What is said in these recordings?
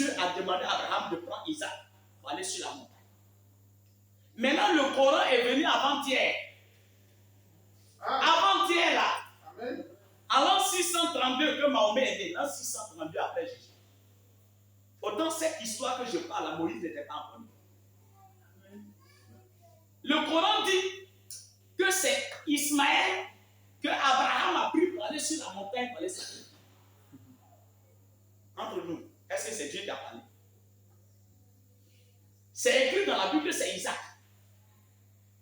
Dieu a demandé à Abraham de prendre Isaac pour aller sur la montagne. Maintenant, le Coran est venu avant-hier. Avant-hier, là. Amen. En l'an 632 que Mahomet est né, l'an 632 après Jésus. Autant cette histoire que je parle à Moïse n'était pas en premier. Le Coran dit que c'est Ismaël que Abraham a pris pour aller sur la montagne pour aller sacrifier. Entre nous, est-ce que c'est Dieu qui a parlé? C'est écrit dans la Bible que c'est Isaac.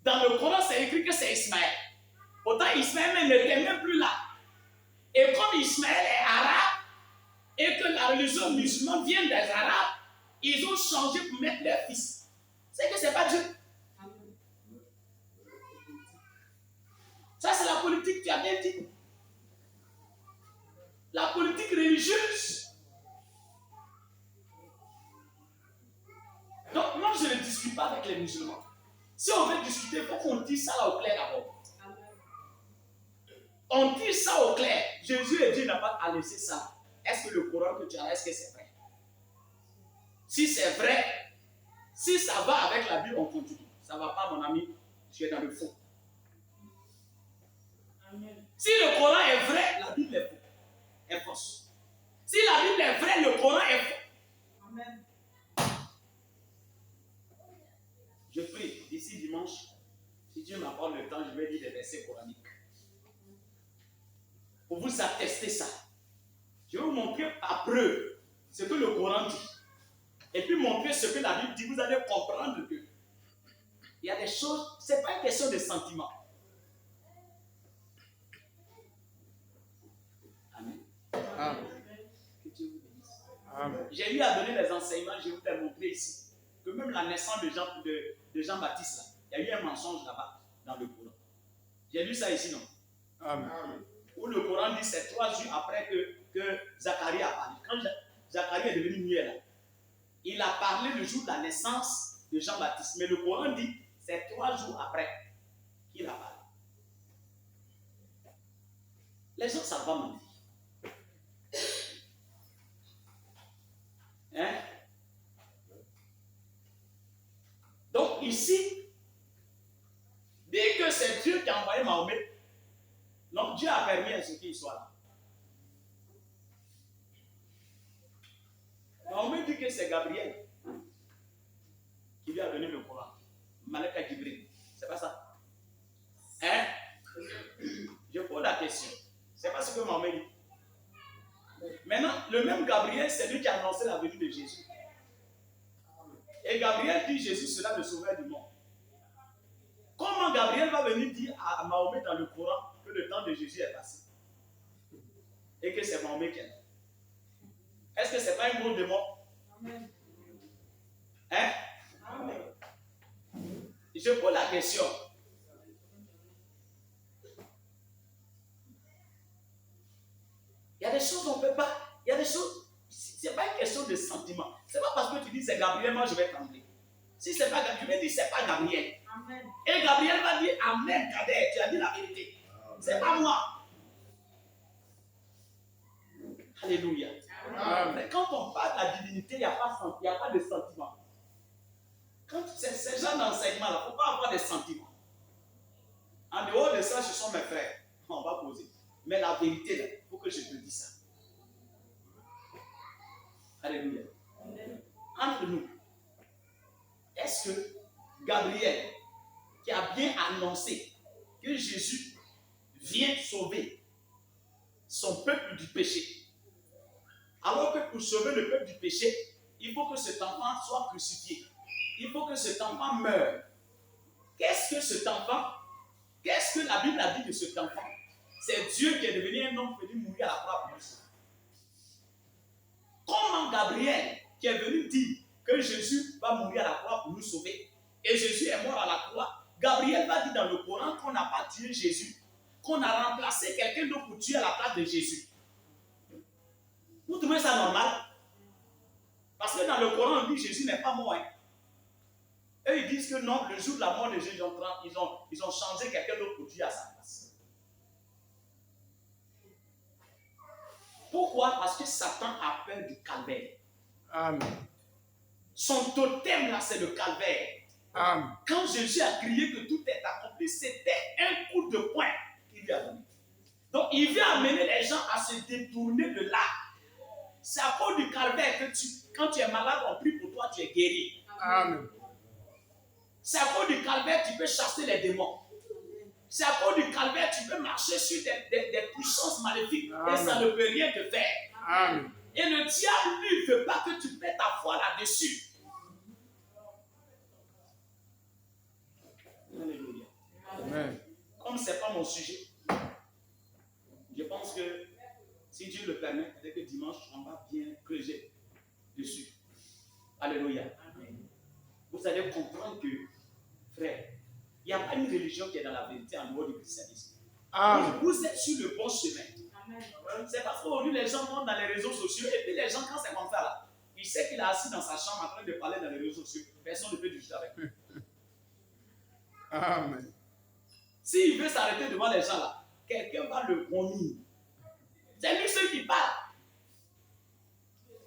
Dans le Coran, c'est écrit que c'est Ismaël. Pourtant, Ismaël n'était même plus là. Et comme Ismaël est arabe, et que la religion musulmane vient des Arabes, ils ont changé pour mettre leur fils. C'est que ce n'est pas Dieu. Ça, c'est la politique, tu as bien dit. La politique religieuse. Donc, moi, je ne discute pas avec les musulmans. Si on veut discuter, il faut qu'on dise ça là au clair d'abord. On dit ça au clair. Jésus et Dieu n'a pas à laisser ça. Est-ce que le Coran que tu as, est-ce que c'est vrai? Si c'est vrai, si ça va avec la Bible, on continue. Ça ne va pas, mon ami, tu es dans le faux. Amen. Si le Coran est vrai, la Bible est faux. Est fausse. Si la Bible est vraie, le Coran est faux. Amen. Je prie, d'ici dimanche, si Dieu m'apporte le temps, je vais lire des versets coraniques. Pour vous attester ça. Je vais vous montrer à preuve ce que le Coran dit. Et puis montrer ce que la Bible dit. Vous allez comprendre que il y a des choses, ce n'est pas une question de sentiment. Amen. Amen. Que Dieu vous bénisse. Amen. J'ai eu à donner les enseignements, je vais vous les montrer ici. Que même la naissance de Jean-Baptiste, là, il y a eu un mensonge là-bas, dans le Coran. J'ai lu ça ici, non? Amen. Où le Coran dit c'est 3 jours après que Zacharie a parlé. Quand Zacharie est devenu muet là, il a parlé le jour de la naissance de Jean-Baptiste. Mais le Coran dit c'est 3 jours après qu'il a parlé. Les gens ne savent pas mentir. Hein? Donc ici, dès que c'est Dieu qui a envoyé Mahomet, donc Dieu a permis à ce qu'il soit là. Mahomet dit que c'est Gabriel qui lui a donné le Coran. Malaka Jibril. C'est pas ça? Hein? Je pose la question. C'est pas ce que Mahomet dit. Maintenant, le même Gabriel, c'est lui qui a annoncé la venue de Jésus. Et Gabriel dit Jésus sera le sauveur du monde. Comment Gabriel va venir dire à Mahomet dans le Coran que le temps de Jésus est passé? Et que c'est Mahomet qui est là? Est-ce que ce n'est pas un gros démon? Amen. Hein? Amen. Je pose la question. Il y a des choses qu'on ne peut pas. Il y a des choses. Ce n'est pas une question de sentiment. Ce n'est pas parce que tu dis c'est Gabriel, moi je vais trembler. Si c'est pas Gabriel, je vais dire c'est pas Gabriel. Amen. Et Gabriel va dire Amen, Kader, tu as dit la vérité. C'est pas moi. Alléluia. Amen. Quand on parle de la divinité, il n'y a pas de sentiment. Quand ces gens d'enseignement là, il ne faut pas avoir des sentiments. En dehors de ça, ce sont mes frères. On va poser. Mais la vérité, là, il faut que je te dise ça. Alléluia. Amen. Entre nous, est-ce que Gabriel, qui a bien annoncé que Jésus vient sauver son peuple du péché, alors que pour sauver le peuple du péché, il faut que cet enfant soit crucifié. Il faut que cet enfant meure. Qu'est-ce que la Bible a dit de cet enfant? C'est Dieu qui est devenu un homme venu mourir à la croix pour nous. Comment Gabriel, qui est venu dire que Jésus va mourir à la croix pour nous sauver, et Jésus est mort à la croix, Gabriel va dire dans le Coran qu'on n'a pas tué Jésus, qu'on a remplacé quelqu'un d'autre pour tuer à la place de Jésus. Vous trouvez ça normal? Parce que dans le Coran, on dit que Jésus n'est pas mort. Hein? Eux, ils disent que non, le jour de la mort de Jésus, ils ont changé quelqu'un d'autre pour tuer à sa place. Pourquoi? Parce que Satan a peur du calvaire. Amen. Son totem là, c'est le calvaire. Amen. Quand Jésus a crié que tout est accompli, c'était un coup de poing qu'il lui a donné. Donc, il vient amener les gens à se détourner de là. C'est à cause du calvaire que quand tu es malade, on prie pour toi, tu es guéri. Amen. C'est à cause du calvaire que tu peux chasser les démons. C'est à cause du calvaire que tu peux marcher sur des puissances maléfiques. Amen. Et ça ne peut rien te faire. Amen. Et le diable, lui, ne veut pas que tu paies ta foi là-dessus. Alléluia. Amen. Comme ce n'est pas mon sujet, je pense que si Dieu le permet, dès que dimanche, on va bien creuser dessus. Alléluia. Vous allez comprendre que, frère, il n'y a pas une religion qui est dans la vérité en dehors du christianisme. Amen. Vous êtes sur le bon chemin. C'est parce qu'aujourd'hui, les gens vont dans les réseaux sociaux et puis les gens, quand c'est comme ça, là, il sait qu'il est assis dans sa chambre en train de parler dans les réseaux sociaux. Personne ne peut discuter avec lui. Amen. S'il veut s'arrêter devant les gens là, quelqu'un va le punir. C'est lui seul qui parle.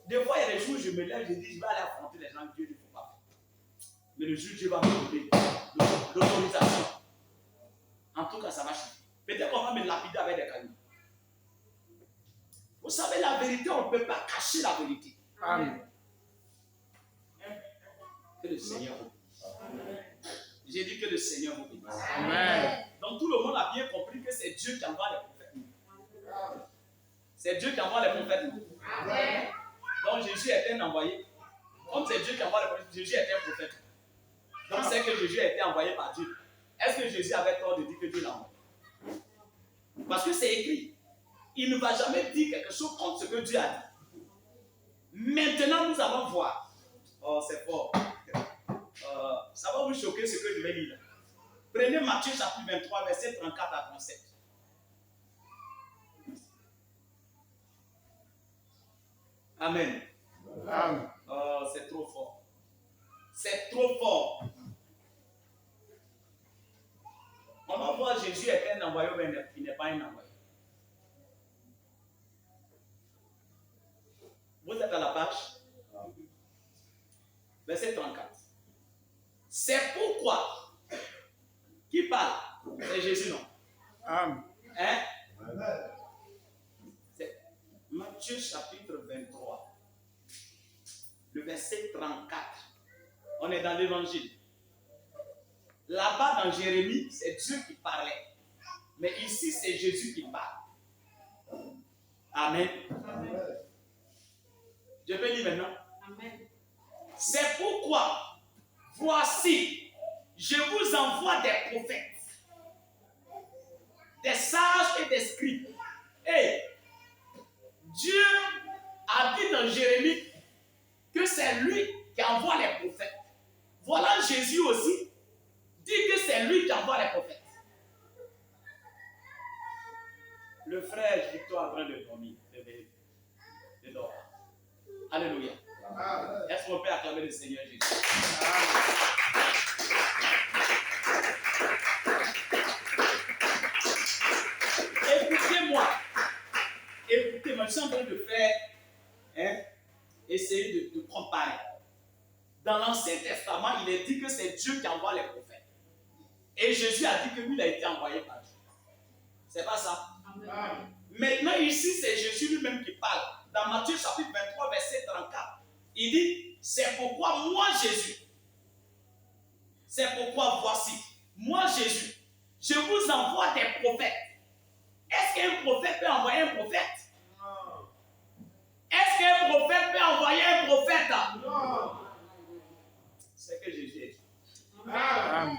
Des fois, il y a des jours où je me lève, je dis, je vais aller affronter les gens que Dieu ne faut pas. Mais le jour où Dieu va me donner l'autorisation, en tout cas, ça va changer. Peut-être qu'on va me lapider avec des cailloux. Vous savez, la vérité, on ne peut pas cacher la vérité. Amen. Que le Seigneur vous bénisse. J'ai dit que le Seigneur vous bénisse. Amen. Donc tout le monde a bien compris que c'est Dieu qui envoie les prophètes. C'est Dieu qui envoie les prophètes. Amen. Donc Jésus est un envoyé. Comme c'est Dieu qui envoie les prophètes, Jésus est un prophète. Donc c'est que Jésus a été envoyé par Dieu. Est-ce que Jésus avait tort de dire que Dieu l'a envoyé? Parce que c'est écrit. Il ne va jamais dire quelque chose contre ce que Dieu a dit. Maintenant, nous allons voir. Oh, c'est fort. Ça va vous choquer ce que je vais lire. Prenez Matthieu chapitre 23, verset 34 à 37. Amen. Amen. Oh, c'est trop fort. C'est trop fort. On va voir Jésus est un envoyé, mais il n'est pas un envoyé. Vous êtes à la page verset 34. C'est pourquoi qui parle? C'est Jésus, non? Amen. Hein? C'est Matthieu chapitre 23, le verset 34. On est dans l'évangile. Là-bas dans Jérémie, c'est Dieu qui parlait. Mais ici, c'est Jésus qui parle. Amen. Amen. Je peux lire maintenant. Amen. C'est pourquoi, voici, je vous envoie des prophètes, des sages et des scribes. Et Dieu a dit dans Jérémie que c'est lui qui envoie les prophètes. Voilà Jésus aussi dit que c'est lui qui envoie les prophètes. Le frère Victor est en train de dormir. De dormir. Alléluia. Est-ce qu'on peut acclamer le Seigneur Jésus? Écoutez-moi. Écoutez-moi, je suis en train de faire, essayer de comparer. Dans l'Ancien Testament, il est dit que c'est Dieu qui envoie les prophètes. Et Jésus a dit que lui, il a été envoyé par Dieu. C'est pas ça? Amen. Maintenant, ici, c'est Jésus lui-même qui parle. Dans Matthieu chapitre 23, verset 34, il dit, c'est pourquoi moi, Jésus, c'est pourquoi voici, moi, Jésus, je vous envoie des prophètes. Est-ce qu'un prophète peut envoyer un prophète? Non. Est-ce qu'un prophète peut envoyer un prophète? Non. C'est ce que Jésus a dit. Amen.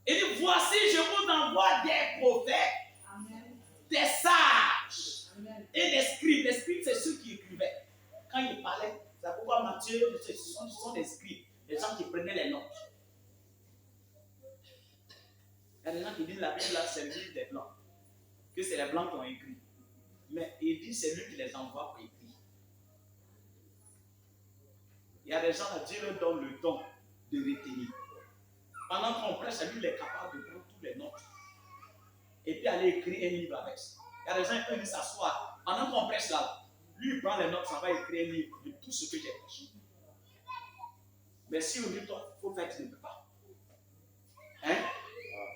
Il dit, voici, je vous envoie des prophètes, Amen. des sages Amen. et des scribes. Les scribes, c'est ceux qui écrivaient. Quand ils parlaient, c'est pourquoi Matthieu, ce sont des scribes, les gens qui prenaient les notes. Il y a des gens qui disent la Bible, là, c'est le livre des blancs, que c'est les blancs qui ont écrit. Mais il dit, c'est lui qui les envoie pour écrire. Il y a des gens, là, Dieu leur donne le don de retenir. Pendant qu'on prêche, lui, il est capable de prendre toutes les notes et puis aller écrire un livre avec ça. Il y a des gens qui peuvent s'asseoir. Pendant qu'on prêche là, Lui, il prend les notes, ça va écrire un livre de tout ce que j'ai prêché. Mais si on dit, toi, il faut faire, tu ne peux pas. Hein?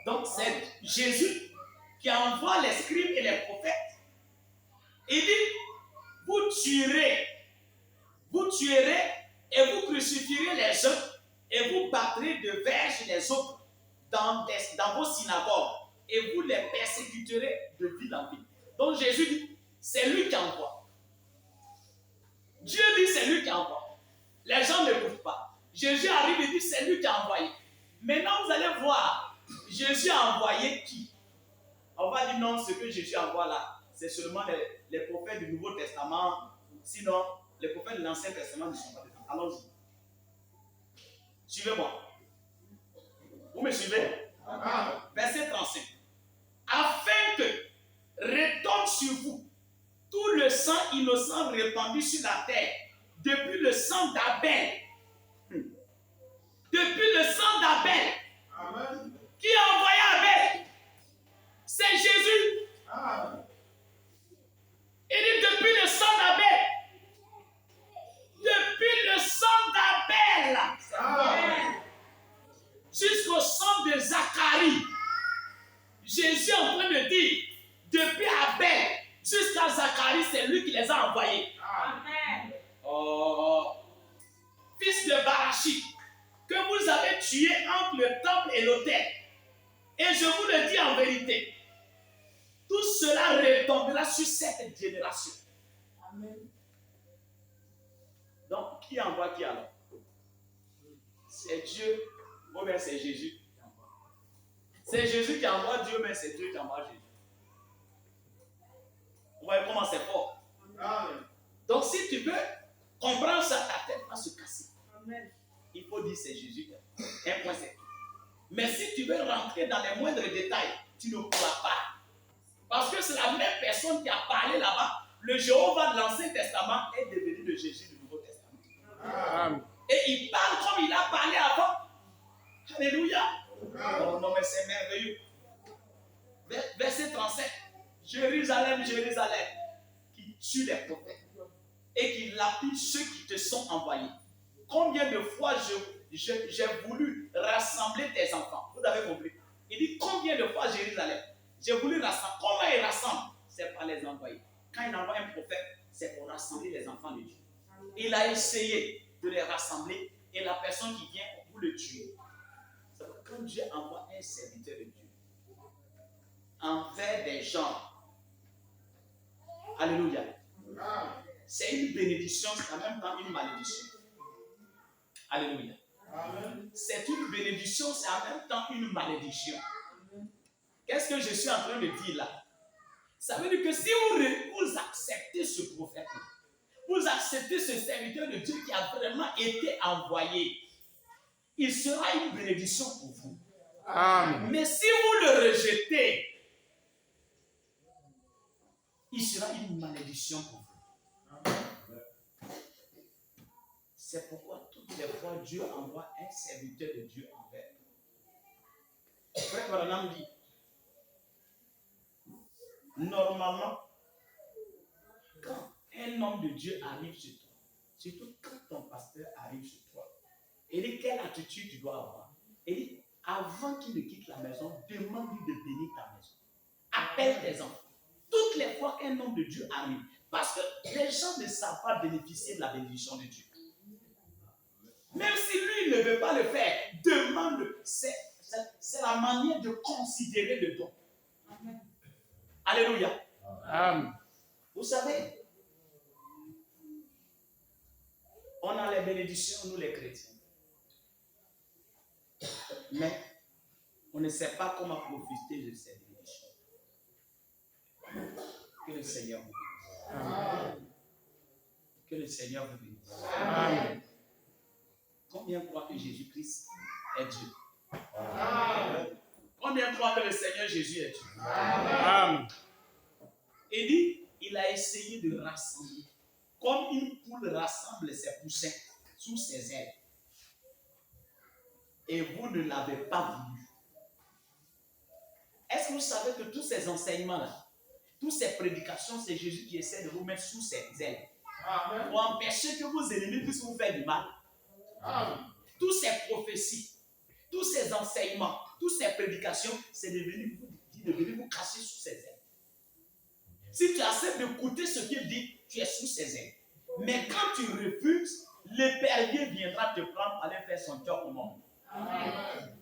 Donc, c'est Jésus qui envoie les scribes et les prophètes. Il dit, vous tuerez et vous crucifierez les uns et vous battrez de verges les autres dans vos synagogues et vous les persécuterez de ville en ville. Donc Jésus dit, c'est lui qui envoie. Dieu dit, c'est lui qui envoie. Les gens n'écoutent pas. Jésus arrive et dit, c'est lui qui a envoyé. Maintenant, vous allez voir, Jésus a envoyé qui? On va dire non, ce que Jésus envoie là, c'est seulement les prophètes du Nouveau Testament. Sinon, les prophètes de l'Ancien Testament ne sont pas dedans. Allons-y. Suivez-moi. Vous me suivez? Verset 35. Afin que retombe sur vous tout le sang innocent répandu sur la terre, depuis le sang d'Abel. Depuis le sang d'Abel. Amen. Qui a envoyé Abel? C'est Jésus. Il dit depuis le sang d'Abel. Depuis le sang d'Abel. Jusqu'au sang de Zacharie. Jésus est en train de dire, depuis Abel jusqu'à Zacharie, c'est lui qui les a envoyés. Amen. Oh, fils de Barachi, que vous avez tué entre le temple et l'autel. Et je vous le dis en vérité, tout cela retombera sur cette génération. Amen. Donc, qui envoie qui alors? C'est Dieu ou bien c'est Jésus qui envoie? C'est Jésus qui envoie Dieu, mais c'est Dieu qui envoie Jésus. Vous voyez comment c'est fort. Amen. Donc, si tu veux comprendre ça, ta tête va se casser. Amen. Il faut dire c'est Jésus qui envoie. Un point, c'est tout. Mais si tu veux rentrer dans les moindres détails, tu ne pourras pas. Parce que c'est la même personne qui a parlé là-bas. Le Jéhovah de l'Ancien Testament est devenu le Jésus du Nouveau Testament. Amen. Et il parle comme il a parlé avant. Alléluia. Oh non, mais c'est merveilleux. Verset 37. Jérusalem, Jérusalem, qui tue les prophètes et qui lapide ceux qui te sont envoyés. Combien de fois j'ai voulu rassembler tes enfants? Vous avez compris? Il dit combien de fois Jérusalem? J'ai voulu rassembler. Comment il rassemble? C'est par les envoyés. Quand il envoie un prophète, c'est pour rassembler les enfants de Dieu. Il a essayé de les rassembler et la personne qui vient, vous le tuer. C'est que quand Dieu envoie un serviteur de Dieu envers des gens, alléluia, c'est une bénédiction, c'est en même temps une malédiction. Alléluia. Amen. C'est une bénédiction, c'est en même temps une malédiction. Qu'est-ce que je suis en train de dire là? Ça veut dire que si vous acceptez ce prophète, vous acceptez ce serviteur de Dieu qui a vraiment été envoyé, il sera une bénédiction pour vous. Amen. Mais si vous le rejetez, il sera une malédiction pour vous. C'est pourquoi toutes les fois Dieu envoie un serviteur de Dieu envers vous. Frère Branham dit, normalement, quand un homme de Dieu arrive sur toi, surtout quand ton pasteur arrive sur toi, il dit quelle attitude tu dois avoir. Il dit, avant qu'il ne quitte la maison, demande-lui de bénir ta maison. Appelle tes enfants. Toutes les fois qu'un homme de Dieu arrive, parce que les gens ne savent pas bénéficier de la bénédiction de Dieu. Même si lui ne veut pas le faire, demande. C'est la manière de considérer le don. Amen. Alléluia. Amen. Vous savez, on a les bénédictions, nous les chrétiens. Mais on ne sait pas comment profiter de ces bénédictions. Que le Seigneur vous bénisse. Amen. Que le Seigneur vous bénisse. Amen. Combien croient que Jésus-Christ est Dieu? Amen. Combien croient que le Seigneur Jésus est Dieu? Amen. Il dit, il a essayé de rassembler. Comme une poule rassemble ses poussins sous ses ailes. Et vous ne l'avez pas voulu. Est-ce que vous savez que tous ces enseignements-là, toutes ces prédications, c'est Jésus qui essaie de vous mettre sous ses ailes. Amen. pour empêcher que vos ennemis puissent vous faire du mal. Amen. Toutes ces prophéties, tous ces enseignements, toutes ces prédications, c'est de venir vous cacher sous ses ailes. Si tu acceptes d'écouter ce qu'il dit, tu es sous ses ailes. Mais quand tu refuses, l'épervier viendra te prendre pour aller faire son job au monde. Amen.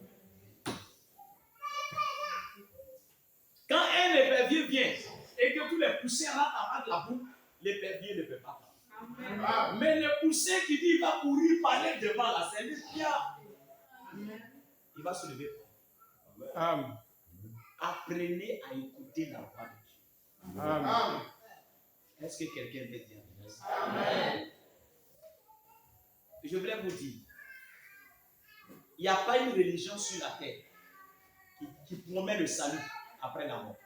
Quand un épervier vient et que tous les poussins rentrent en bas de la boue, l'épervier ne peut pas prendre. Amen. Mais le poussin qui dit il va courir parler devant la scène, il va se lever. Amen. Apprenez à écouter la voix de Dieu. Amen. Amen. Est-ce que quelqu'un peut dire? Amen. Je voulais vous dire, il n'y a pas une religion sur la terre qui promet le salut après la mort.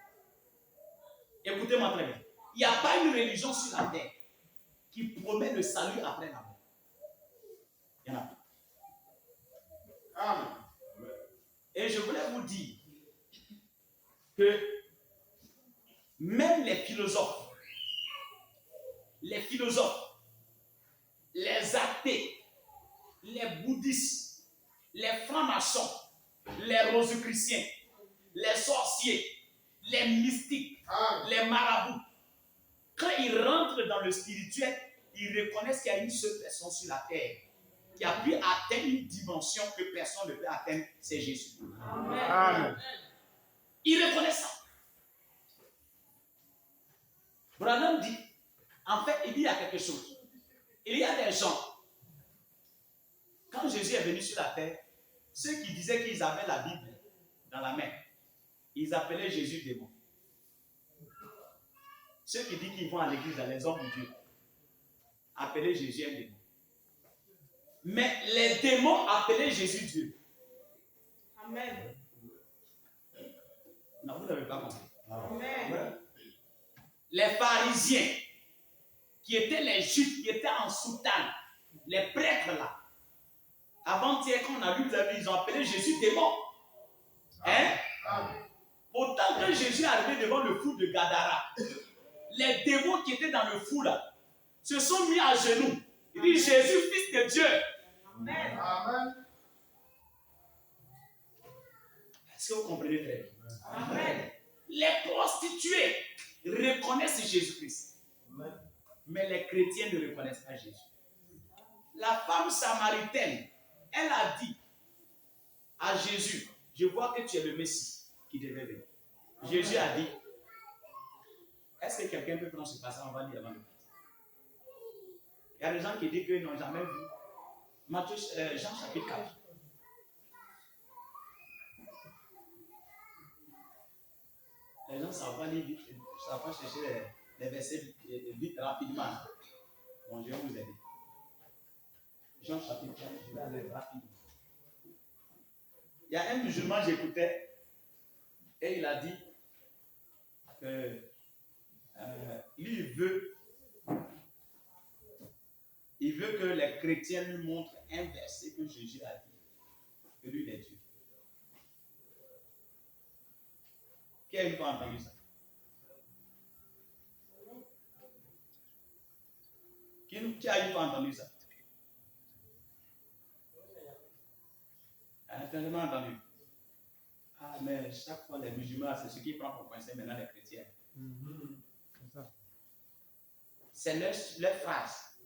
Écoutez-moi très bien. Il n'y a pas une religion sur la terre qui promet le salut après la mort. Il y en a pas. Amen. Et je voulais vous dire que même les philosophes, les athées, les bouddhistes, les francs-maçons, les rosicruciens, les sorciers, les mystiques, Amen. les marabouts, quand ils rentrent dans le spirituel, ils reconnaissent qu'il y a une seule personne sur la terre qui a pu atteindre une dimension que personne ne peut atteindre, c'est Jésus. Amen. Ils reconnaissent ça. Branham dit, en fait, il y a quelque chose. Il y a des gens, quand Jésus est venu sur la terre, ceux qui disaient qu'ils avaient la Bible dans la main, ils appelaient Jésus démon. Ceux qui disent qu'ils vont à l'église, dans les hommes de Dieu, appelaient Jésus un démon. Mais les démons appelaient Jésus Dieu. Amen. Non, vous n'avez pas compris. Amen. Les pharisiens, qui étaient les juifs, qui étaient en soutane, les prêtres là, avant-hier, quand on a lu la Bible, ils ont appelé Jésus démon. Hein? Amen. Autant que Jésus est arrivé devant le fou de Gadara, les démons qui étaient dans le fou là, se sont mis à genoux. Ils disent Jésus, fils de Dieu. Amen. Amen. Est-ce que vous comprenez très bien? Amen. Les prostituées reconnaissent Jésus-Christ. Mais les chrétiens ne reconnaissent pas Jésus. La femme samaritaine, elle a dit à Jésus, je vois que tu es le Messie qui devait venir. Jésus a dit, est-ce que quelqu'un peut prendre ce passage? On va lire avant le partir. Il y a des gens qui disent qu'ils n'ont jamais vu Jean chapitre 4. Les gens ne savent pas lire vite, ne savent pas chercher les versets vite, rapidement. Bon, je vais vous aider. Jean chapitre 4, je vais aller rapidement. Il y a un musulman, j'écoutais, et il a dit que lui, il veut que les chrétiens lui montrent un verset que Jésus a dit, que lui il est Dieu. Qui a une fois entendu ça? Qui a une fois entendu ça? Tellement entendu. Ah, mais chaque fois les musulmans, c'est ce qui prend pour coincer maintenant les chrétiens. C'est ça. C'est leur phrase.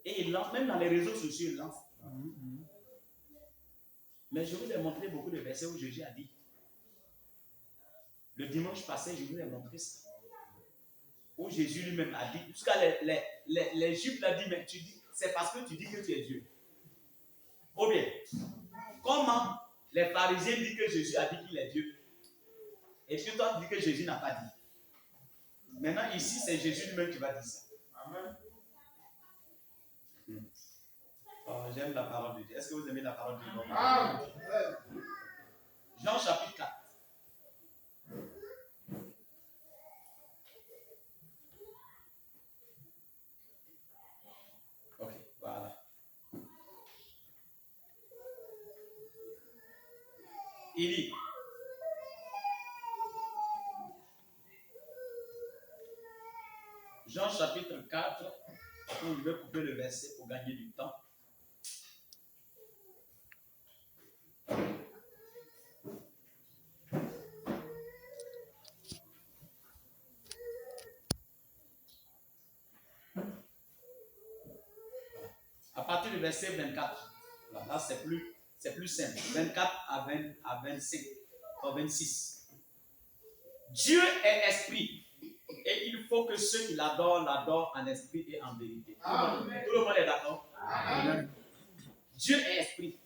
Et ils lancent, même dans les réseaux sociaux, ils lancent. Mais je vous ai montré beaucoup de versets où Jésus a dit. Le dimanche passé, je vous ai montré ça. Où Jésus lui-même a dit, jusqu'à les Juifs l'ont dit, mais tu dis, c'est parce que tu dis que tu es Dieu. Ou bien, comment les pharisiens disent que Jésus a dit qu'il est Dieu? Et puis toi, tu dis que Jésus n'a pas dit. Maintenant, ici, c'est Jésus lui-même qui va dire ça. Amen. Oh, j'aime la parole de Dieu. Est-ce que vous aimez la parole de Dieu? Amen. Jean chapitre 4. Ok, voilà. Il dit, Jean chapitre 4, façon, je vais couper le verset pour gagner du temps. À partir du verset 24, là c'est plus simple. 24 à 25, à 26. Dieu est esprit. Et il faut que ceux qui l'adorent, l'adorent en esprit et en vérité. Amen. Tout le monde est d'accord? Amen. Dieu est esprit.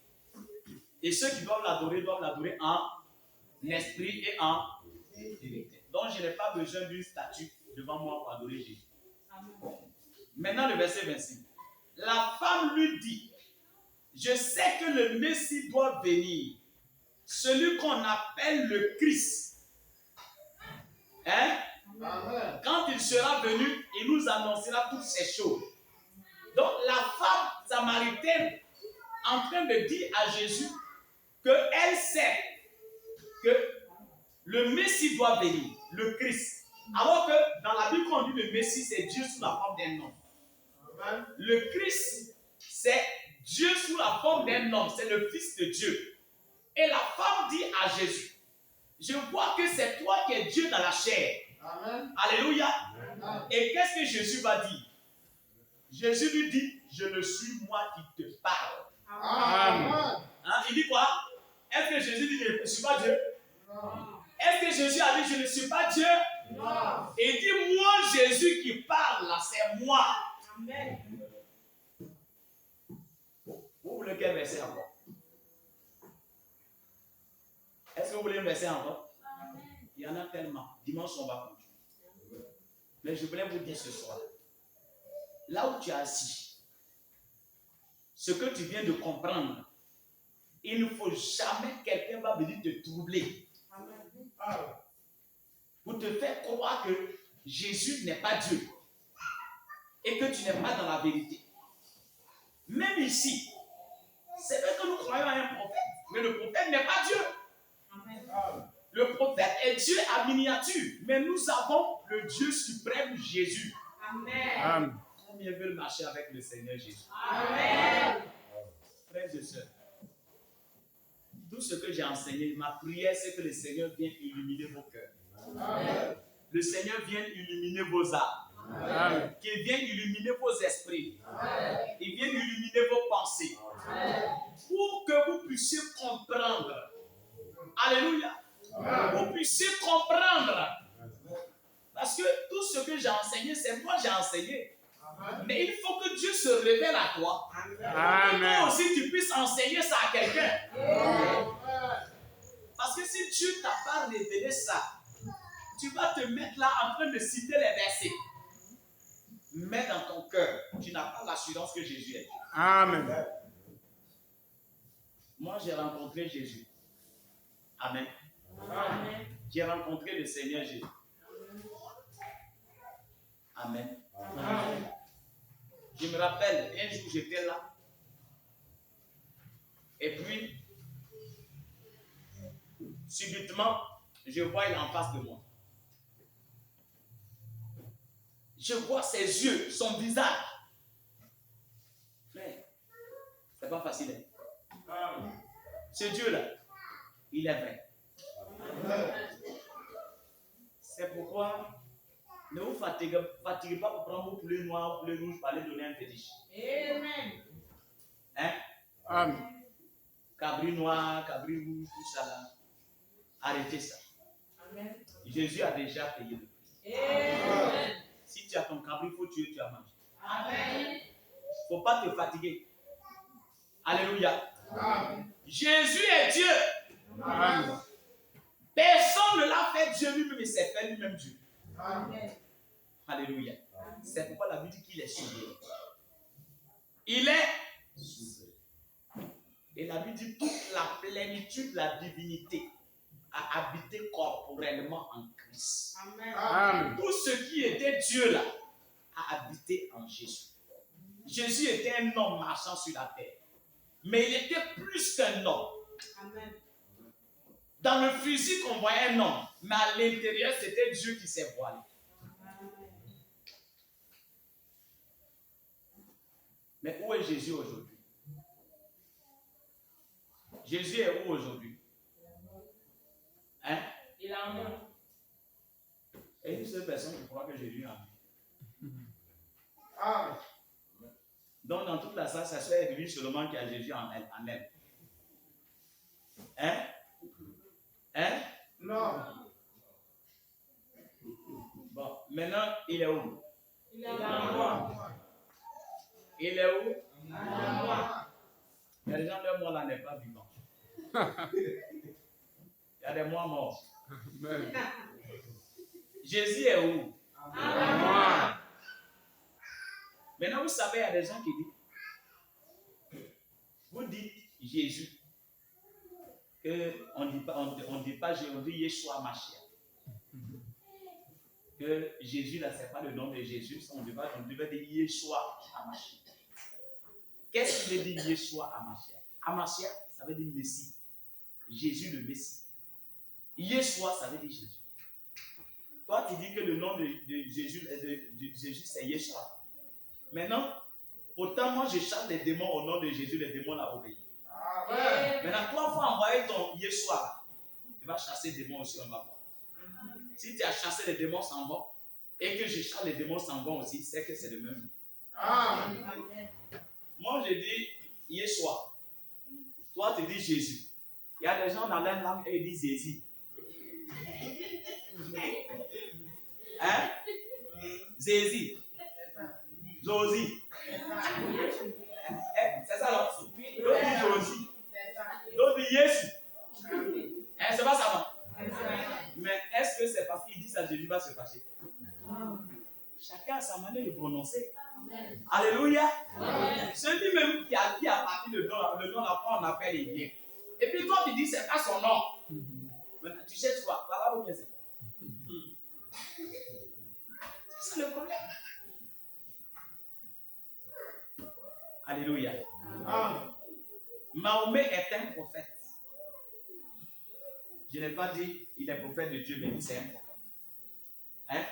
Et ceux qui doivent l'adorer en esprit et en vérité. Donc je n'ai pas besoin d'une statue devant moi pour adorer Jésus. Amen. Maintenant le verset 26. La femme lui dit, je sais que le Messie doit venir, celui qu'on appelle le Christ. Hein? Amen. Quand il sera venu, il nous annoncera toutes ces choses. Donc la femme samaritaine en train de dire à Jésus qu'elle sait que le Messie doit venir, le Christ. Alors que dans la Bible, quand on dit le Messie, c'est Dieu sous la forme d'un homme. Amen. Le Christ, c'est Dieu sous la forme d'un homme, c'est le Fils de Dieu. Et la femme dit à Jésus, je vois que c'est toi qui es Dieu dans la chair. Amen. Alléluia. Amen. Et qu'est-ce que Jésus va dire? Jésus lui dit, je ne suis moi qui te parle. Amen. Hein? Il dit quoi? Est-ce que Jésus dit, je ne suis pas Dieu? Non. Est-ce que Jésus a dit, je ne suis pas Dieu? Non. Il dit, moi Jésus qui parle là, c'est moi. Amen. Vous voulez quel verset encore? Est-ce que vous voulez un verset encore? Il y en a tellement. Dimanche, on va continuer. Mais je voulais vous dire ce soir, là où tu es assis, ce que tu viens de comprendre, il ne faut jamais quelqu'un va venir te troubler Amen. pour te faire croire que Jésus n'est pas Dieu et que tu n'es pas dans la vérité. Même ici, c'est vrai que nous croyons à un prophète, mais le prophète n'est pas Dieu. Amen. Le prophète est Dieu à miniature, mais nous avons le Dieu suprême Jésus. Amen. Amen. Combien veulent marcher avec le Seigneur Jésus? Amen. Frères et sœurs, tout ce que j'ai enseigné, ma prière, c'est que le Seigneur vienne illuminer vos cœurs. Amen. Le Seigneur vienne illuminer vos âmes. Amen. Qu'il vienne illuminer vos esprits. Amen. Il vienne illuminer vos pensées. Pour que vous puissiez comprendre. Alléluia. Vous puissiez comprendre. Parce que tout ce que j'ai enseigné, c'est moi j'ai enseigné. Mais il faut que Dieu se révèle à toi. Et toi aussi, tu puisses enseigner ça à quelqu'un. Parce que si Dieu ne t'a pas révélé ça, tu vas te mettre là en train de citer les versets. Mais dans ton cœur, tu n'as pas l'assurance que Jésus est Dieu. Amen. Moi, j'ai rencontré Jésus. Amen. Amen. J'ai rencontré le Seigneur Jésus. Amen. Amen. Je me rappelle, un jour j'étais là. Et puis, subitement, je vois il est en face de moi. Je vois ses yeux, son visage. Frère, c'est pas facile. Hein? Ce Dieu-là, il est vrai. C'est pourquoi ne vous fatiguez pas pour prendre vos poulets noirs, poulets rouges, pour aller donner un fétiche. Amen. Hein? Amen. Cabri noir, cabri rouge, tout ça là. Arrêtez ça. Amen. Jésus a déjà payé le prix. Amen. Si tu as ton cabri, il faut tuer, tu as mangé. Amen. Il ne faut pas te fatiguer. Alléluia. Amen. Jésus est Dieu. Amen. Personne ne l'a fait Dieu lui-même, il s'est fait lui-même Dieu. Amen. Alléluia. C'est pourquoi la Bible dit qu'il est souverain. Il est souverain. Et la Bible dit toute la plénitude de la divinité a habité corporellement en Christ. Amen. Amen. Tout ce qui était Dieu là a habité en Jésus. Jésus était un homme marchant sur la terre. Mais il était plus qu'un homme. Amen. Dans le physique, on voyait un homme. Mais à l'intérieur, c'était Dieu qui s'est voilé. Mais où est Jésus aujourd'hui? Jésus est où aujourd'hui? Hein? Il est en moi. Et une seule personne qui croit que Jésus est en lui. Amen. Donc, dans toute la salle, ça serait lui seulement qui a Jésus en elle. Hein? Hein? Non. Bon, maintenant, il est où? Il est en moi. Il est où? Il est en moi. Il y a des gens de moi là n'est pas vivant. Il y a des mois morts. Amen. Jésus est où? Amen. Maintenant, vous savez, il y a des gens qui disent, vous dites Jésus, on ne dit pas Jésus, on dit Yeshua Mashiach. Que Jésus, là, ce n'est pas le nom de Jésus, on devait dire Yeshua Mashiach. Qu'est-ce qu'il veut dire Yeshua Mashiach? Mashiach, ça veut dire Messie. Jésus le Messie. Yeshua, ça veut dire Jésus. Toi, tu dis que le nom de Jésus, Jésus c'est Yeshua. Maintenant, pourtant, moi, je chasse les démons au nom de Jésus, les démons là obéissent. Amen. Maintenant, toi, il faut envoyer ton Yeshua. Tu vas chasser les démons aussi, on va voir. Si tu as chassé les démons sans vent, et que je chasse les démons sans vent aussi, c'est que c'est le même nom. Amen. Moi, je dis Yeshua. Toi, tu dis Jésus. Il y a des gens dans leur langue et ils disent Jésus. Hein? Jésus. Josie. C'est ça, non? D'autres disent Josie. D'autres disent Jésus. Hein, c'est pas ça, non? Mais est-ce que c'est parce qu'il dit ça, Jésus va se fâcher? Chacun a sa manière de prononcer. Alléluia. Celui-même qui a dit à partir de le nom là, on appelle les biens. Et puis toi, tu dis c'est pas son nom. Maintenant, tu cherches quoi? Voilà où bien c'est. C'est ça le problème. Alléluia. Amen. Mahomet est un prophète. Je n'ai pas dit il est prophète de Dieu, mais c'est un prophète. Hein?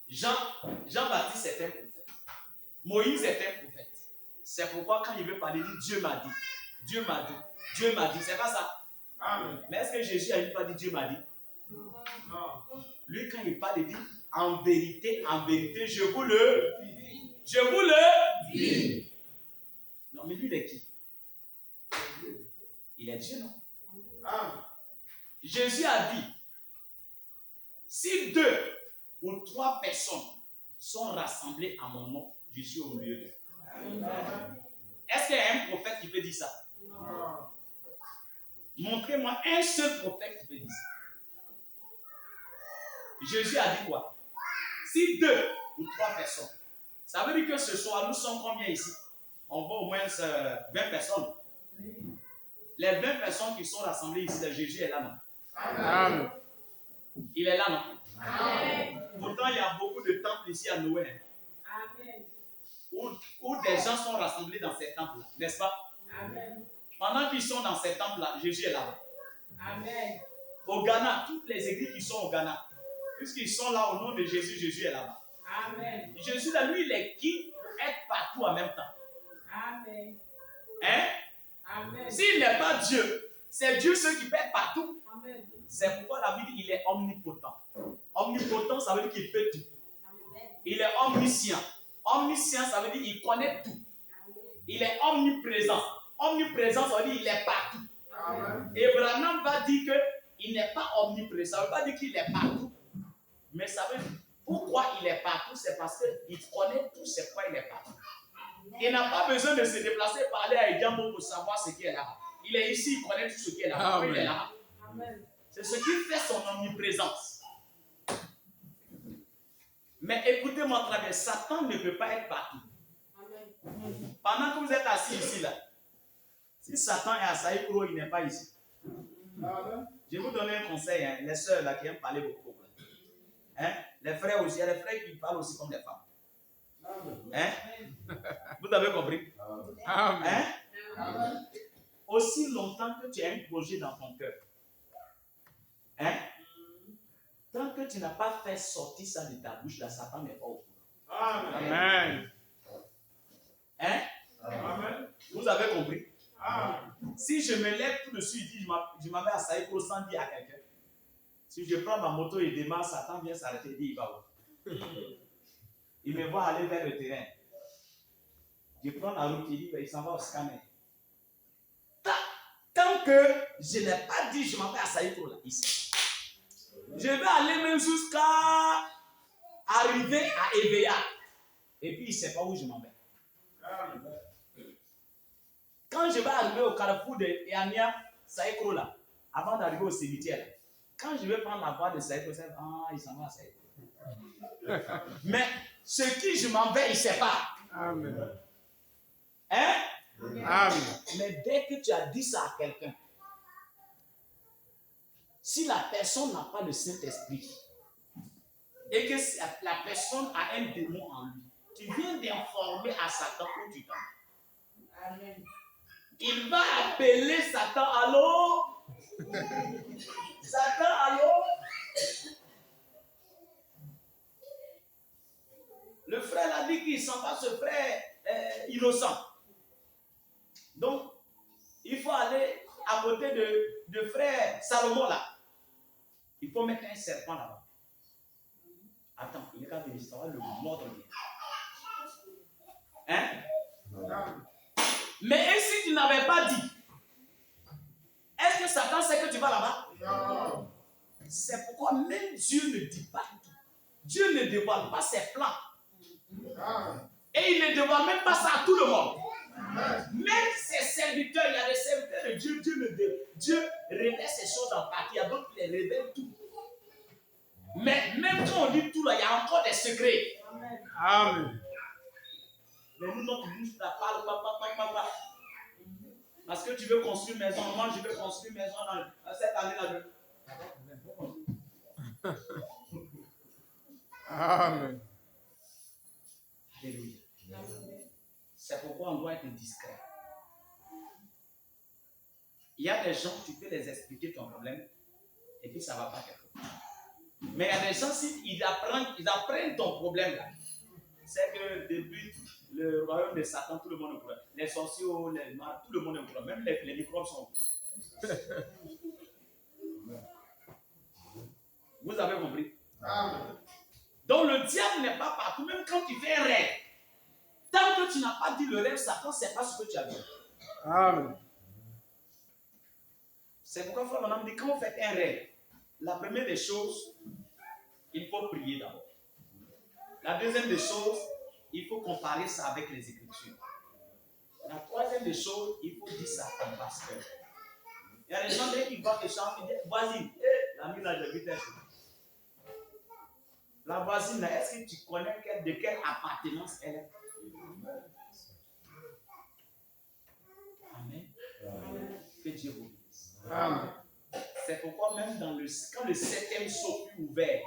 Jean-Baptiste est un prophète. Moïse est un prophète. C'est pourquoi quand il veut parler, il dit Dieu m'a dit. Dieu m'a dit. Dieu m'a dit. C'est pas ça. Amen. Mais est-ce que Jésus a une fois dit Dieu m'a dit? Non. Lui, quand il parle, il dit en vérité, je vous le dis. Non, mais lui, il est qui? Il est Dieu, non? Amen. Jésus a dit si 2 ou 3 personnes sont rassemblées à mon nom, je suis au milieu d'eux. Est-ce qu'il y a un prophète qui peut dire ça? Non. Montrez-moi un seul prophète qui peut dire ça. Jésus a dit quoi? Si 2 ou 3 personnes, ça veut dire que ce soir, nous sommes combien ici? On voit au moins 20 personnes. Les 20 personnes qui sont rassemblées ici, Jésus est là, non? Amen. Il est là, non? Amen. Pourtant, il y a beaucoup de temples ici à Noël Amen. où des gens sont rassemblés dans ces temples-là, n'est-ce pas? Amen. Pendant qu'ils sont dans ces temples-là, Jésus est là. Amen. Au Ghana, toutes les églises qui sont au Ghana, puisqu'ils sont là au nom de Jésus, Jésus est là-bas. Amen. Jésus, là, lui, il est qui pour être partout en même temps? Amen. Hein? Amen. S'il n'est pas Dieu, c'est Dieu ceux qui peut être partout. Amen. C'est pourquoi la Bible dit qu'il est omnipotent. Omnipotent, ça veut dire qu'il peut tout. Amen. Il est omniscient. Omniscient, ça veut dire qu'il connaît tout. Il est omniprésent. Omniprésent, ça veut dire qu'il est partout. Amen. Et Branham va dire qu'il n'est pas omniprésent. Ça ne veut pas dire qu'il est partout. Mais ça veut dire pourquoi il est partout, c'est parce qu'il connaît tout, c'est pourquoi il est partout. Il n'a pas besoin de se déplacer, parler à Ediambo pour savoir ce qui est là. Il est ici, il connaît tout ce qui est là. Il est là. Amen. C'est ce qui fait son omniprésence. Mais écoutez-moi très bien, Satan ne peut pas être partout. Amen. Pendant que vous êtes assis ici, là, si Satan est à Saïkro, il n'est pas ici. Amen. Je vais vous donner un conseil, hein, les sœurs là, qui aiment parler beaucoup. Hein? Les frères aussi, il y a des frères qui parlent aussi comme des femmes. Hein? Vous avez compris? Amen. Hein? Amen. Aussi longtemps que tu as un projet dans ton cœur, hein? Tant que tu n'as pas fait sortir ça de ta bouche, là, Satan n'est pas au courant. Amen. Hein? Amen. Vous avez compris? Amen. Si je me lève tout de suite, je m'en vais à Saïko sans dire à quelqu'un. Si je prends ma moto et démarre, Satan vient s'arrêter et dit il va où? Il me voit aller vers le terrain. Je prends la route, il dit il s'en va au scanner. Tant que je n'ai pas dit je m'en vais à Saïko là, ici. Je vais aller même jusqu'à arriver à Eveya. Et puis il ne sait pas où je m'en vais. Quand je vais arriver au carrefour de Yania, Saïko là, avant d'arriver au cimetière, quand je vais prendre la voie de Saïko, il s'en va à Saïko. Mais ce qui je m'en vais, il ne sait pas. Amen. Hein? Amen. Mais dès que tu as dit ça à quelqu'un, si la personne n'a pas le Saint-Esprit et que la personne a un démon en lui, tu viens d'informer à Satan où tu t'en vas. Amen. Il va appeler Satan, allô? Satan, allô? Le frère a dit qu'il ne sent pas ce frère innocent. Donc, il faut aller à côté de frère Salomon là. Il faut mettre un serpent là-bas. Attends, il est qu'à venir, ça va le mordre bien. Hein? Mais et si tu n'avais pas dit, est-ce que Satan sait que tu vas là-bas? Non. C'est pourquoi même Dieu ne dit pas tout. Dieu ne dévoile pas ses plans. Et il ne dévoile même pas ça à tout le monde. Même ses serviteurs, il y a des serviteurs de Dieu, Dieu révèle ces choses en partie, il y a d'autres qui les révèlent tout. Mais même quand on dit tout là, il y a encore des secrets. Amen. Mais nous, notre bouche la parle, papa. Parce que tu veux construire une maison, moi je veux construire une maison dans cette année-là. Amen. Alléluia. C'est pourquoi on doit être discret. Il y a des gens, tu peux les expliquer ton problème et puis ça ne va pas quelque part. Mais il y a des gens, si ils apprennent ton problème là, c'est que depuis le royaume de Satan, tout le monde est au courant. Les sorciers, les noirs, tout le monde est au courant. Même les microbes sont au courant. Vous avez compris? Amen. Donc le diable n'est pas partout, même quand tu fais un rêve. Tant que tu n'as pas dit le rêve, Satan ne sait pas ce que tu as vu. Amen. C'est pourquoi frère Madame dit, quand vous faites un rêve, la première des choses, il faut prier d'abord. La deuxième des choses, il faut comparer ça avec les Écritures. La troisième des choses, il faut dire ça à ton pasteur. Il y a des gens qui voient des gens qui disent, vas-y, l'ami là, j'ai vu tel chose. La voisine là, est-ce que tu connais de quelle appartenance elle est? Amen. Que Dieu vous bénisse. Amen. C'est pourquoi même quand le 7e sceau fut ouvert,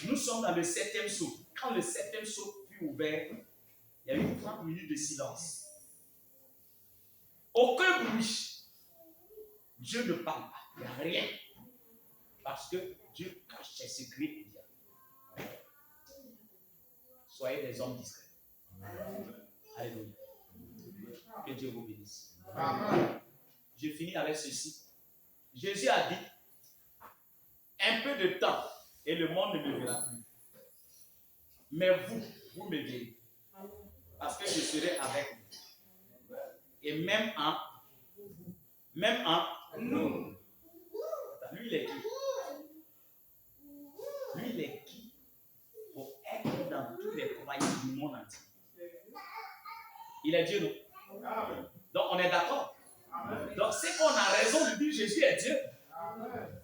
nous sommes dans le 7e sceau. Quand le 7e sceau fut ouvert, il y a eu 30 minutes de silence. Aucun bruit. Dieu ne parle pas. Il n'y a rien. Parce que Dieu cache ses secrets au diable. Soyez des hommes discrets. Alléluia. Que Dieu vous bénisse. Amen. Je finis avec ceci. Jésus a dit, un peu de temps et le monde ne me verra plus. Mais vous me verrez. Parce que je serai avec vous. Et même en nous. Lui, il est qui? Lui, il est qui pour être dans tous les croyants du monde entier? Il est Dieu, non? Amen. Donc, on est d'accord? Amen. Donc, c'est qu'on a raison de dire Jésus est Dieu.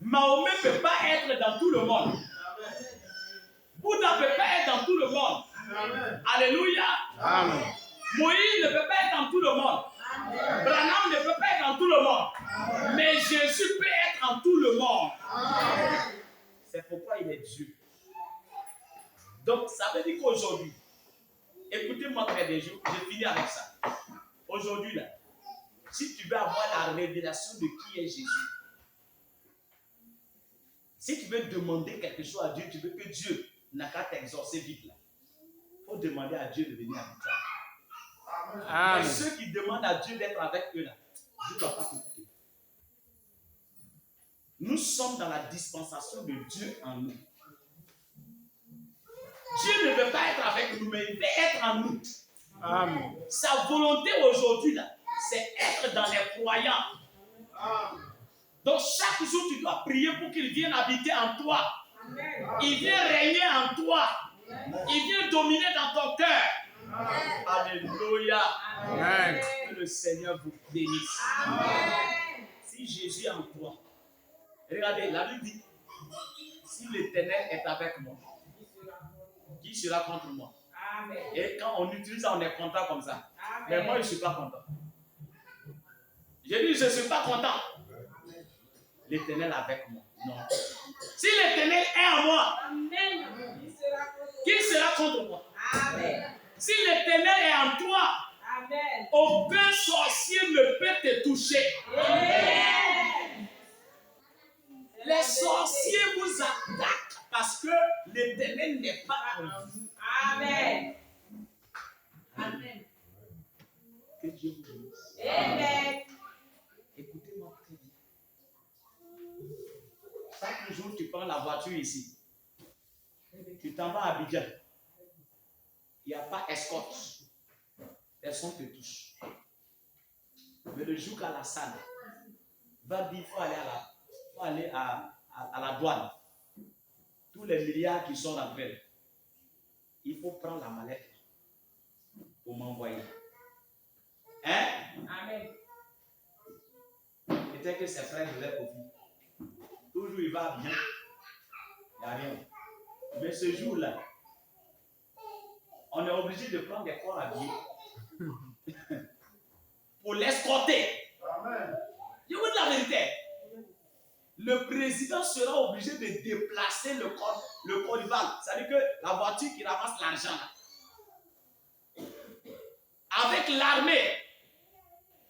Mahomet ne peut pas être dans tout le monde. Bouddha ne peut pas être dans tout le monde. Amen. Alléluia. Amen. Moïse ne peut pas être dans tout le monde. Branham ne peut pas être dans tout le monde. Mais Jésus peut être en tout le monde. C'est pourquoi il est Dieu. Donc, ça veut dire qu'aujourd'hui, écoutez-moi très bien, je finis avec ça. Aujourd'hui, là, si tu veux avoir la révélation de qui est Jésus, si tu veux demander quelque chose à Dieu, tu veux que Dieu n'a qu'à t'exaucer vite là. Il faut demander à Dieu de venir habiter. Mais Amen. ceux qui demandent à Dieu d'être avec eux là, Dieu ne doit pas t'écouter. Nous sommes dans la dispensation de Dieu en nous. Dieu ne veut pas être avec nous, mais il veut être en nous. Amen. Sa volonté aujourd'hui là, c'est être dans les croyants. Donc chaque jour, tu dois prier pour qu'il vienne habiter en toi. Il vient régner en toi. Il vient dominer dans ton cœur. Alléluia. Amen. Que le Seigneur vous bénisse. Si Jésus est en toi, regardez, la Bible dit, si l'Éternel est avec moi, qui sera contre moi? Et quand on utilise ça, on est content comme ça. Mais moi, je ne suis pas content. J'ai dit, je ne suis pas content. L'Éternel est avec moi. Non. Si l'Éternel est en moi, qui sera contre moi? Si l'Éternel est en toi, aucun sorcier ne peut te toucher. Les sorciers vous attaquent parce que l'Éternel n'est pas en vous. Que Dieu vous bénisse. Écoutez-moi très bien. Chaque jour, tu prends la voiture ici. Tu t'en vas à Abidjan. Il n'y a pas escorte. Personne ne te touche. Mais le jour qu'à la salle, va dire qu'il faut aller à la douane. Tous les milliards qui sont dans le il faut prendre la mallette pour m'envoyer. Hein? Peut-être que ses frères de leur profit. Toujours il va bien. Il n'y a rien. Mais ce jour-là, on est obligé de prendre des corps habillés pour l'escorter. Je vous dis la vérité. Le président sera obligé de déplacer le corps. C'est-à-dire que la voiture qui ramasse l'argent, avec l'armée,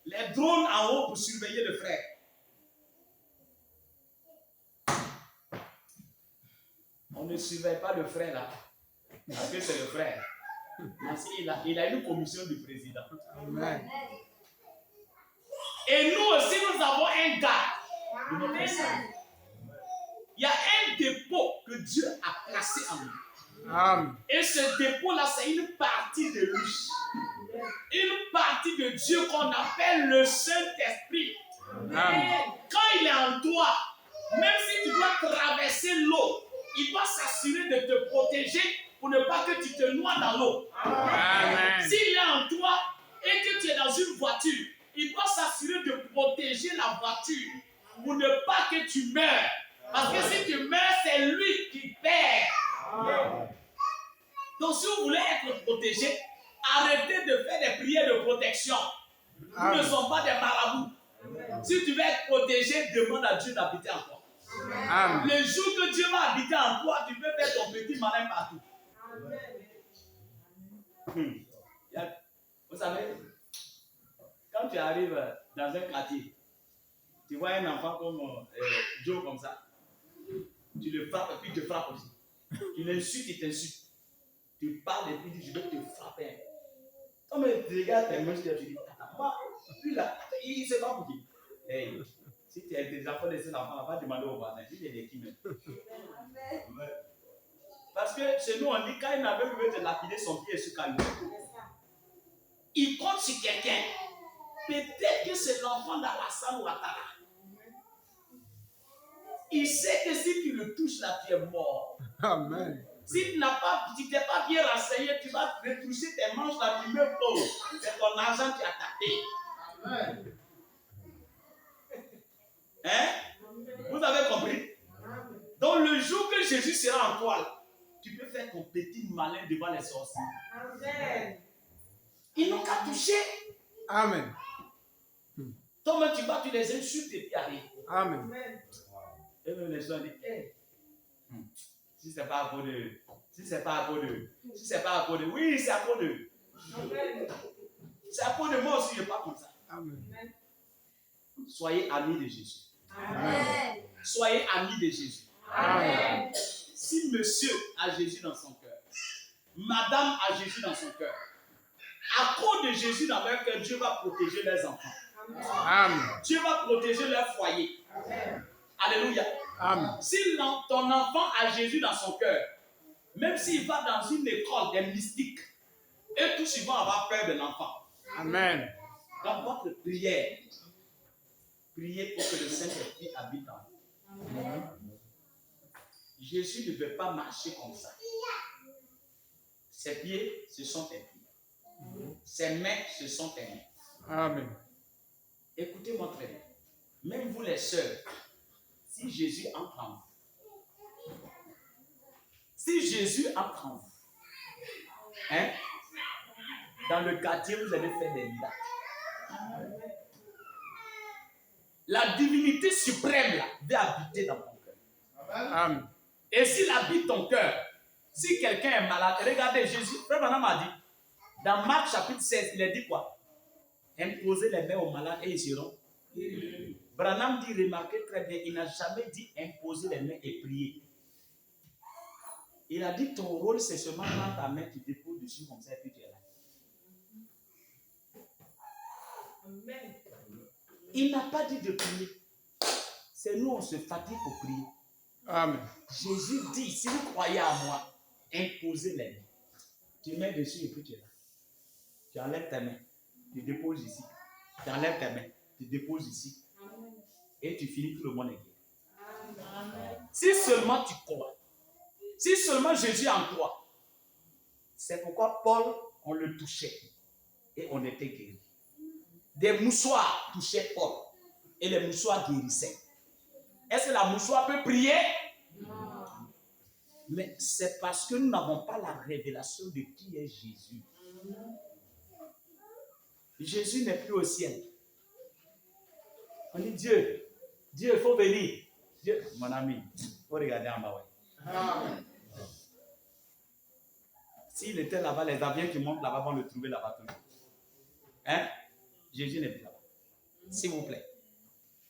les drones en haut pour surveiller le frère. On ne surveille pas le frère là, parce que c'est le frère. Parce qu'il a une commission du président. Amen. Et nous aussi, nous avons un gars de notre salut. Il y a un dépôt que Dieu a placé en nous. Amen. Et ce dépôt-là, c'est une partie de lui. Une partie de Dieu qu'on appelle le Saint-Esprit. Amen. Quand il est en toi, même si tu dois traverser l'eau, il doit s'assurer de te protéger pour ne pas que tu te noies dans l'eau. Amen. S'il est en toi et que tu es dans une voiture, il doit s'assurer de protéger la voiture pour ne pas que tu meurs. Parce que si tu meurs, c'est lui qui perd. Donc si vous voulez être protégé, arrêtez de faire des prières de protection. Nous ne sommes pas des marabouts. Si tu veux être protégé, demande à Dieu d'habiter en toi. Amen. Le jour que Dieu va habiter en toi, tu peux faire ton petit malin partout. Vous savez, quand tu arrives dans un quartier, tu vois un enfant comme Joe comme ça, tu le frappes et puis il te frappe aussi. Tu l'insultes, il t'insulte. Tu parles et puis il dit, je vais te frapper. Quand tu regardes tes mains, tu dis, moi, lui là, il ne sait pas pour qui. Hey, si tu as des enfants de ces enfants, on va demander au voisin, il est qui même. Parce que chez nous, on dit, quand il avait voulu te lapider son pied sur Calme, il compte sur quelqu'un. Peut-être que c'est l'enfant d'Alassane Ouattara. Il sait que si tu le touches là, tu es mort. Amen. Si tu t'es pas bien renseigné, tu vas retoucher tes manches là, tu me poses. C'est ton argent qui a tapé. Hein? Vous avez compris? Donc le jour que Jésus sera en toi, tu peux faire ton petit malin devant les sorciers. Ils n'ont qu'à toucher. Amen. Toi-même, tu les insultes et puis arrive. Amen. Et même les gens disent, hey, si c'est pas à cause de, si c'est pas à cause de, si c'est pas à cause de, oui, c'est à cause de. C'est à cause de moi aussi, je ne pas comme ça. Amen. Soyez amis de Jésus. Amen. Soyez amis de Jésus. Amen. Si monsieur a Jésus dans son cœur, madame a Jésus dans son cœur, À cause de Jésus dans leur cœur, Dieu va protéger leurs enfants. Amen. Dieu va protéger leur foyer. Alléluia. Amen. Si ton enfant a Jésus dans son cœur, même s'il va dans une école des mystiques, eux tous ils vont avoir peur de l'enfant. Amen. Dans votre prière, priez pour que le Saint-Esprit habite en vous. Jésus ne veut pas marcher comme ça. Ses pieds, ce sont tes pieds. Ses mains, ce sont tes mains. Amen. Écoutez-moi très bien. Même vous les sœurs, si Jésus entre en vous, si Jésus entre en vous, hein, dans le quartier, vous allez faire des miracles. La divinité suprême là, va habiter dans ton cœur. Amen. Et s'il habite ton cœur, si quelqu'un est malade, regardez, Jésus, Frère Branham a dit, dans Marc chapitre 16, il a dit quoi? Imposez les mains aux malades et ils seront. Branham dit, remarquez très bien, il n'a jamais dit imposer les mains et prier. Il a dit, ton rôle, c'est seulement prendre ta main, tu déposes dessus comme ça et puis tu es là. Amen. Il n'a pas dit de prier. C'est nous, on se fatigue pour prier. Amen. Jésus dit, si vous croyez à moi, imposez les mains. Tu mets dessus et puis tu es là. Tu enlèves tes mains, tu déposes ici. Tu enlèves tes mains, tu déposes ici. Et tu finis, tout le monde est guéri. Si seulement tu crois, si seulement Jésus est en toi, c'est pourquoi Paul, on le touchait et on était guéri. Des mouchoirs touchaient Paul et les mouchoirs guérissaient. Est-ce que la mouchoir peut prier? Non. Mais c'est parce que nous n'avons pas la révélation de qui est Jésus. Jésus n'est plus au ciel. On dit Dieu, il faut venir. Dieu, mon ami, il faut regarder en bas. Ouais. S'il était là-bas, les avions qui montent là-bas vont le trouver là-bas toujours. Hein? Jésus n'est plus là-bas. S'il vous plaît.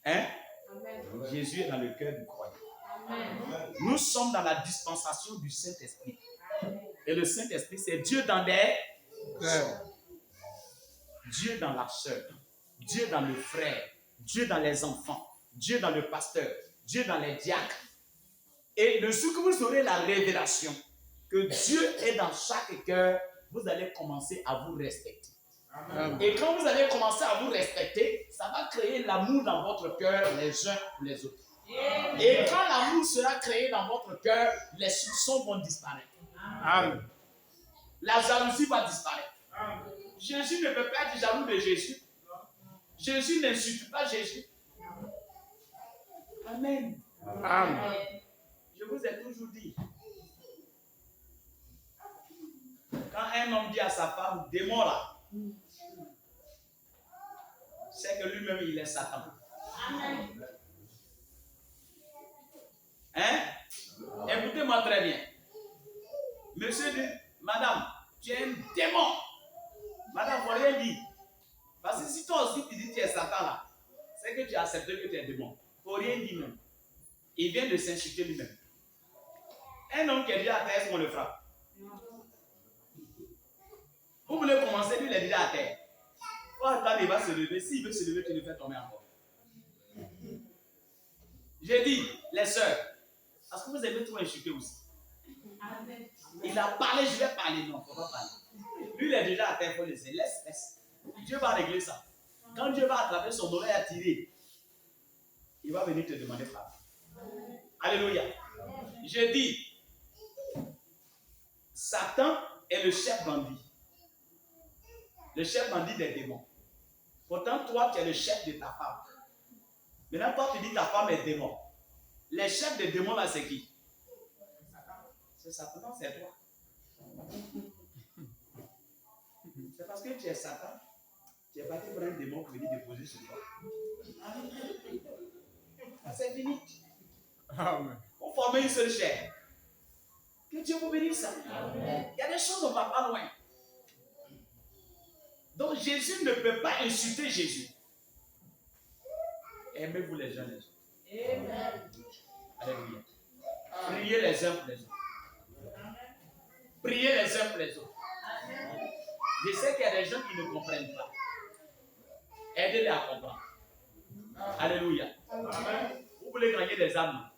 Hein? Amen. Jésus est dans le cœur du croyant. Amen. Nous sommes dans la dispensation du Saint-Esprit. Et le Saint-Esprit, c'est Dieu dans les sœurs. Dieu dans la sœur. Dieu dans le frère. Dieu dans les enfants. Dieu dans le pasteur. Dieu dans les diacres. Et de ce que vous aurez la révélation que Dieu est dans chaque cœur, vous allez commencer à vous respecter. Amen. Et quand vous allez commencer à vous respecter, ça va créer l'amour dans votre cœur les uns pour les autres. Amen. Et quand l'amour sera créé dans votre cœur, les soupçons vont disparaître. Amen. La jalousie va disparaître. Amen. Jésus ne peut pas être jaloux de Jésus. Jésus n'insulte pas Jésus. Amen. Amen. Je vous ai toujours dit, quand un homme dit à sa femme, démon là, c'est que lui-même il est Satan. Amen. Hein? Écoutez-moi très bien. Monsieur dit, madame, tu es un démon. Madame, il ne faut rien dire. Parce que si toi aussi tu dis que tu es Satan là, c'est que tu as accepté que tu es démon. Il ne faut rien dire même. Il vient de s'insulter lui-même. Un homme qui est déjà à terre, est-ce qu'on le frappe? Vous voulez commencer, lui il est déjà à terre. Quand il va se lever, s'il veut se lever, tu le fais tomber encore. J'ai dit, les sœurs, est-ce que vous aimez trop insulter aussi? Il a parlé, je vais parler. Non, il ne faut pas parler. Lui, il est déjà à terre, il faut laisser. Laisse. Dieu va régler ça. Quand Dieu va attraper son oreille à tirer, il va venir te demander pardon. Alléluia. Je dis, Satan est le chef bandit. Le chef bandit des démons. Pourtant, toi, tu es le chef de ta femme. Maintenant, toi, tu dis ta femme est démon. Les chefs des démons, là, c'est qui? C'est Satan, non, c'est toi. C'est parce que tu es Satan. Tu es parti pour un démon pour venir déposer sur toi. C'est fini. Amen. On forme une seule chair. Que Dieu vous bénisse. Amen. Il y a des choses, on ne va pas loin. Donc Jésus ne peut pas insulter Jésus. Aimez-vous les uns les autres. Amen. Alléluia. Priez les uns pour les autres. Priez les uns pour les autres. Amen. Je sais qu'il y a des gens qui ne comprennent pas. Aidez-les à comprendre. Alléluia. Vous voulez gagner des âmes.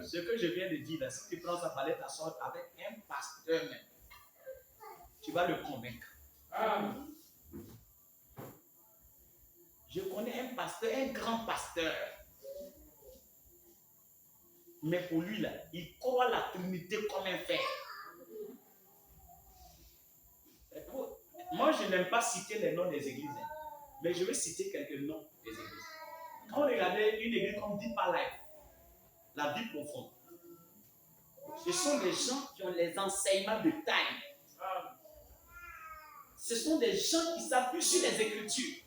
Ce que je viens de dire, là, si tu prends ça, aller t'asseoir avec un pasteur même, tu vas le convaincre. Je connais un pasteur, un grand pasteur. Mais pour lui, là, il croit la Trinité comme un fer. Moi, je n'aime pas citer les noms des églises, hein, mais je vais citer quelques noms des églises. Quand on regardait une église comme Deeper Life, la vie profonde, ce sont des gens qui ont les enseignements de taille. Ce sont des gens qui s'appuient sur les Écritures.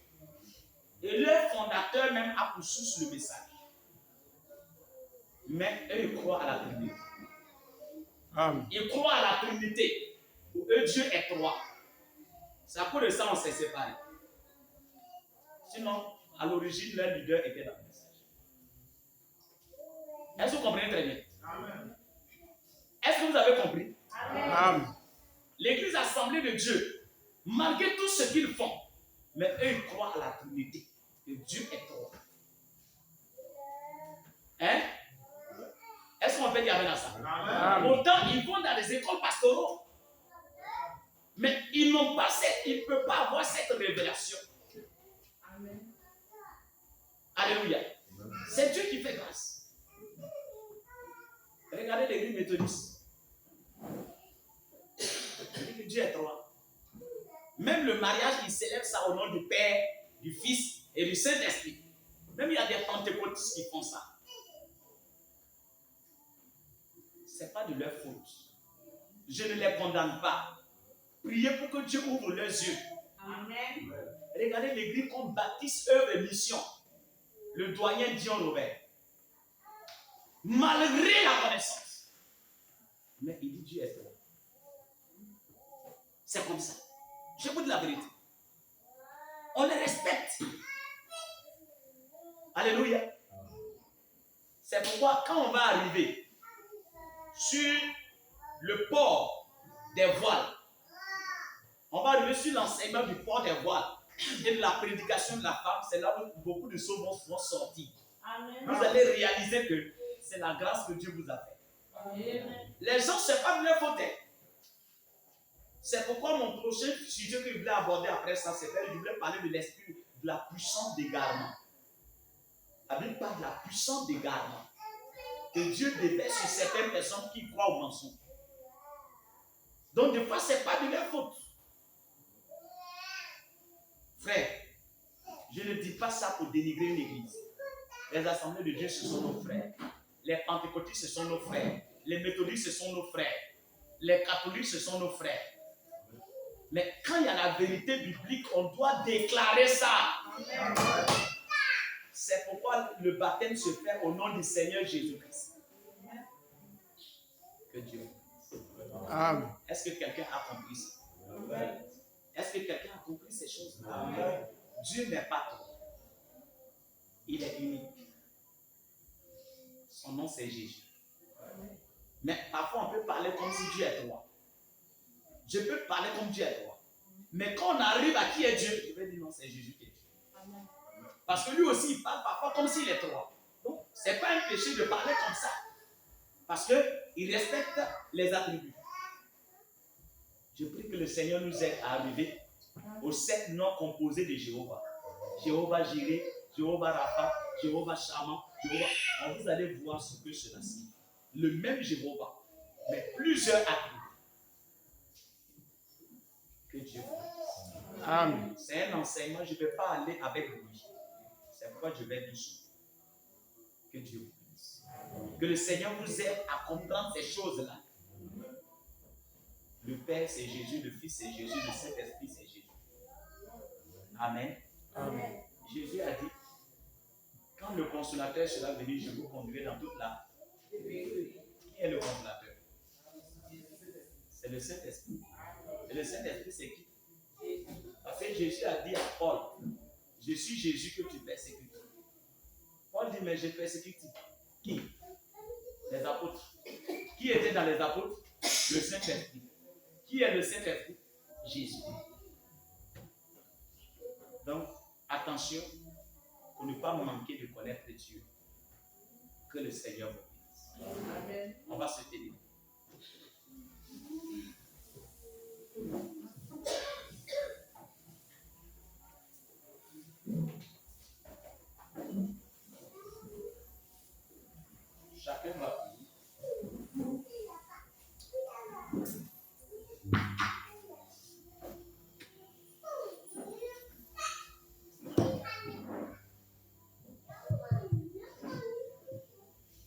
Et leur fondateur même a pour source le message. Mais eux, ils croient à la Trinité. Amen. Ils croient à la Trinité. Pour eux, Dieu est trois. C'est à cause de ça qu'on s'est séparés. Sinon, à l'origine, leur leader était dans le message. Est-ce que vous comprenez très bien? Amen. Est-ce que vous avez compris? Amen. L'église assemblée de Dieu, malgré tout ce qu'ils font, mais eux, ils croient à la Trinité. Que Dieu est trois. Hein? Est-ce qu'on peut dire amen à ça? Amen. Pourtant, ils vont dans les écoles pastoraux. Mais ils n'ont pas ils ne peuvent pas avoir cette révélation. Amen. Alléluia. C'est Dieu qui fait grâce. Regardez l'église méthodiste. Il dit que Dieu est trois. Même le mariage, il célèbre ça au nom du Père, du Fils et du Saint-Esprit. Même il y a des pentecôtistes qui font ça. Ce n'est pas de leur faute. Je ne les condamne pas. Priez pour que Dieu ouvre leurs yeux. Amen. Regardez l'église comme Baptiste œuvre et mission. Le doyen Dion Robert. Malgré la connaissance. Mais il dit Dieu est là. C'est comme ça. Je vous dis la vérité. On les respecte. Alléluia. C'est pourquoi quand on va arriver sur le port des voiles, on va arriver sur l'enseignement du port des voiles et de la prédication de la femme, c'est là où beaucoup de choses vont sortir. Amen. Vous allez réaliser que c'est la grâce que Dieu vous a faite. Amen. Les gens, ce n'est pas de leur faute. C'est pourquoi mon prochain sujet que je voulais aborder après ça, c'est que je voulais parler de l'esprit, de la puissance d'égarement. La Bible parle de la puissance d'égarement que Dieu déverse sur certaines personnes qui croient au mensonge. Donc, des fois, ce n'est pas de leur faute. Frère, je ne dis pas ça pour dénigrer l'église. Les assemblées de Dieu, ce sont nos frères. Les pentecôtistes, ce sont nos frères. Les méthodistes, ce sont nos frères. Les catholiques, ce sont nos frères. Mais quand il y a la vérité biblique, on doit déclarer ça. C'est pourquoi le baptême se fait au nom du Seigneur Jésus-Christ. Que Dieu vous bénisse. Amen. Est-ce que quelqu'un a compris ça? Est-ce que quelqu'un a compris ces choses? Dieu n'est pas trop. Il est unique. Son nom c'est Jésus. Mais parfois on peut parler comme si Dieu est trois. Je peux parler comme Dieu est trois. Mais quand on arrive à qui est Dieu, je vais dire non, c'est Jésus qui est Dieu. Parce que lui aussi il parle parfois comme s'il est trois. Donc ce n'est pas un péché de parler comme ça. Parce qu'il respecte les attributs. Je prie que le Seigneur nous aide à arriver aux 7 noms composés de Jéhovah. Jéhovah Jireh, Jéhovah Rapha, Jéhovah Shammah, Jéhovah. Vous allez voir ce que cela signifie. Le même Jéhovah, mais plusieurs attributs. Que Dieu vous bénisse. Amen. C'est un enseignement, je ne vais pas aller avec lui. C'est pourquoi je vais doucement. Que Dieu vous bénisse. Que le Seigneur vous aide à comprendre ces choses-là. Le Père, c'est Jésus, le Fils, c'est Jésus, le Saint-Esprit, c'est Jésus. Amen. Amen. Jésus a dit, quand le consolateur sera venu, je vous conduirai dans toute la... Qui est le consolateur? C'est le Saint-Esprit. Et le Saint-Esprit, c'est qui? Parce que Jésus a dit à Paul, je suis Jésus que tu persécutes. Paul dit, mais je persécute qui? Les apôtres. Qui était dans les apôtres? Le Saint-Esprit. Qui est le Saint-Esprit? Jésus. Donc, attention pour ne pas manquer de connaître Dieu. Que le Seigneur vous bénisse. Amen. On va se tenir. Chacun va prier.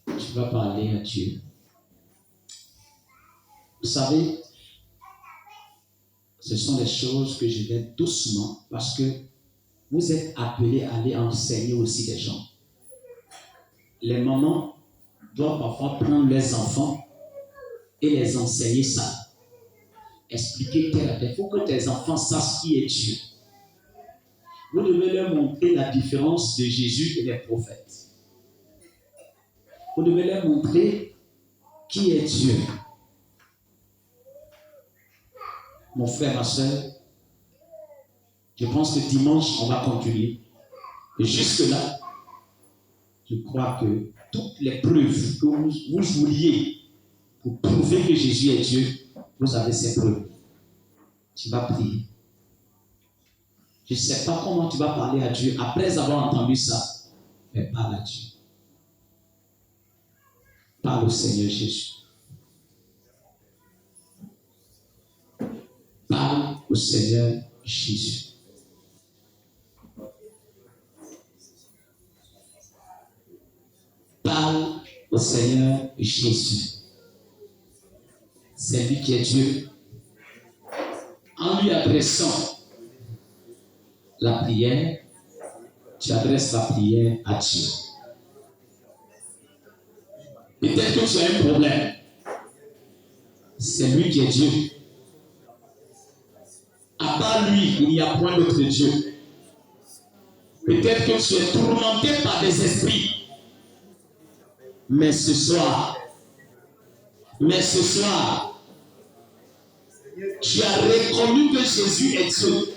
Tu vas parler à Dieu. Vous savez, ce sont des choses que je vais doucement parce que vous êtes appelés à aller enseigner aussi des gens. Les mamans doivent parfois prendre leurs enfants et les enseigner ça. Expliquer tel à tel. Il faut que tes enfants sachent qui est Dieu. Vous devez leur montrer la différence de Jésus et des prophètes. Vous devez leur montrer qui est Dieu. Mon frère, ma soeur, je pense que dimanche, on va continuer. Et jusque-là, je crois que toutes les preuves que vous vouliez pour prouver que Jésus est Dieu, vous avez ces preuves. Tu vas prier. Je ne sais pas comment tu vas parler à Dieu après avoir entendu ça, mais parle à Dieu. Parle au Seigneur Jésus. Parle au Seigneur Jésus. Parle au Seigneur Jésus. C'est lui qui est Dieu. En lui adressant la prière, tu adresses la prière à Dieu. Peut-être que tu as un problème. C'est lui qui est Dieu. À part lui, il n'y a point d'autre Dieu. Peut-être que tu es tourmenté par des esprits. Mais ce soir, tu as reconnu que Jésus est Dieu.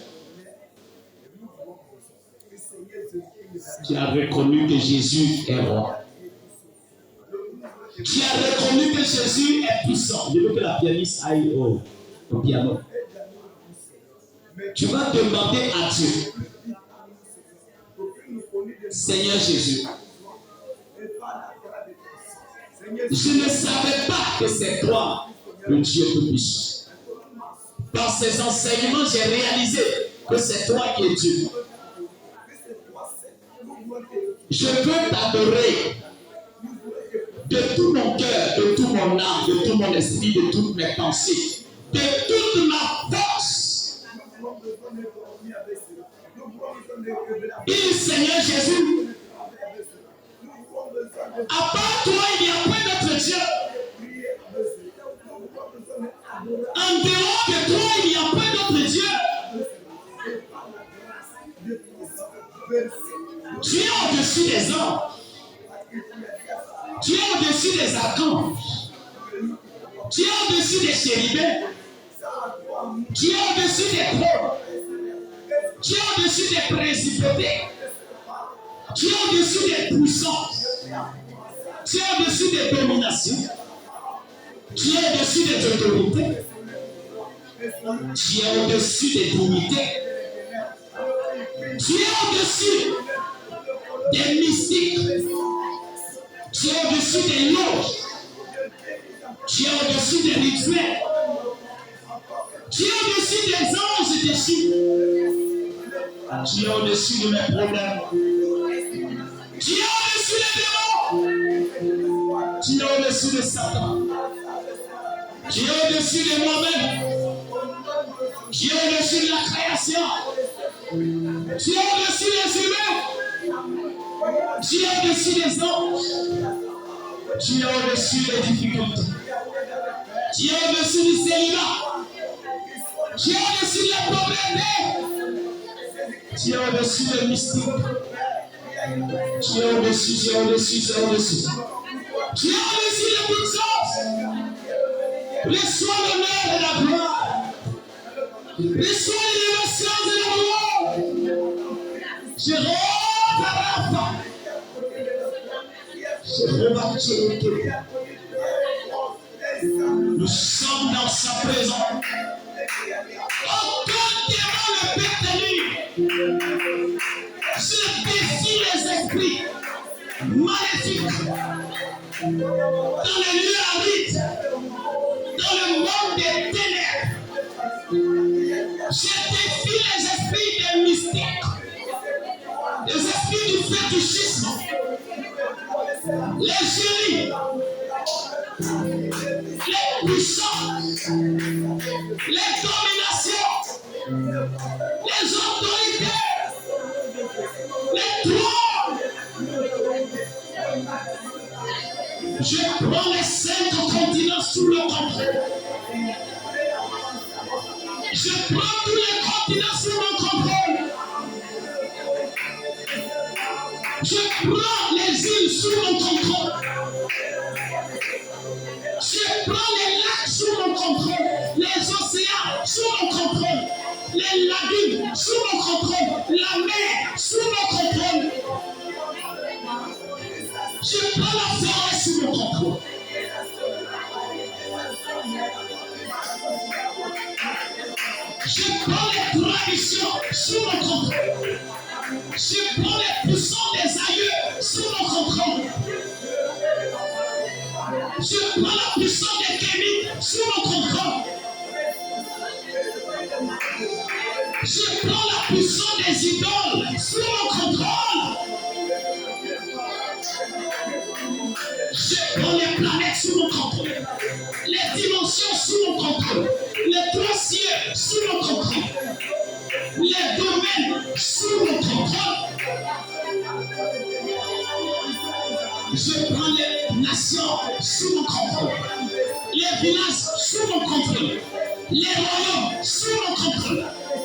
Tu as reconnu que Jésus est roi. Tu as reconnu que Jésus est puissant. Je veux que la pianiste aille au piano. Tu vas demander à Dieu, Seigneur Jésus, je ne savais pas que c'est toi, le Dieu tout-puissant. Dans ces enseignements, j'ai réalisé que c'est toi qui es Dieu. Je veux t'adorer de tout mon cœur, de tout mon âme, de tout mon esprit, de toutes mes pensées, de toute ma force. Dis, Seigneur Jésus, à part toi, il n'y a point d'autre Dieu. En dehors de toi, il n'y a point d'autre Dieu. Tu es au-dessus des anges. Tu es au-dessus des archanges. Tu es au-dessus des chérubins. Tu es au-dessus des trônes. Tu es au-dessus des principautés. Tu es au-dessus des puissances. Tu es au-dessus des dominations. Tu es au-dessus des autorités. Tu es au-dessus des dignités. Tu es au-dessus des mystiques. Tu es au-dessus des loges. Tu es au-dessus des rituels. Tu es au-dessus des anges déchus. Tu es au-dessus de mes problèmes. Tu es au-dessus des démons. Tu es au-dessus de Satan. Tu es au-dessus de moi-même. Tu es au-dessus de la création. Tu es au-dessus des humains. Tu es au-dessus des anges. Tu es au-dessus des difficultés. Tu es au-dessus du célibat. Tu es au-dessus de la pauvreté. Tu es au-dessus des mystiques. Tu es au-dessus, tu es au-dessus, tu es au-dessus. Tu es au-dessus de toutes choses. Reçois l'honneur et la gloire. Reçois l'élévation et la gloire. Je repars. Je repars. Nous sommes dans sa présence. Aucun démon ne peut tenir. Je défie les esprits maléfiques dans les lieux arides, dans le monde des ténèbres. Je défie les esprits des mystiques, les esprits du fétichisme, les génies, les puissances, les dominations, les autorités, les trônes. Je prends les 5 continents sous le contrôle. Je prends tous les continents sous mon contrôle. Je prends les îles sous mon contrôle. Je prends les lacs sous mon contrôle. Les océans sous mon contrôle. Les lagunes sous mon contrôle. La mer sous mon contrôle. Je prends la forêt sous mon contrôle. Je prends les traditions sous mon contrôle. Je prends les puissants des aïeux sous mon contrôle. Je prends la puissance des kémiques sous mon contrôle. Je prends la puissance des idoles sous mon contrôle. Je prends les planètes sous mon contrôle. Les dimensions sous mon contrôle. Les 3 cieux sous mon contrôle. Les domaines sous mon contrôle. Je prends les nations sous mon contrôle. Les villages sous mon contrôle. Les royaumes sous mon contrôle.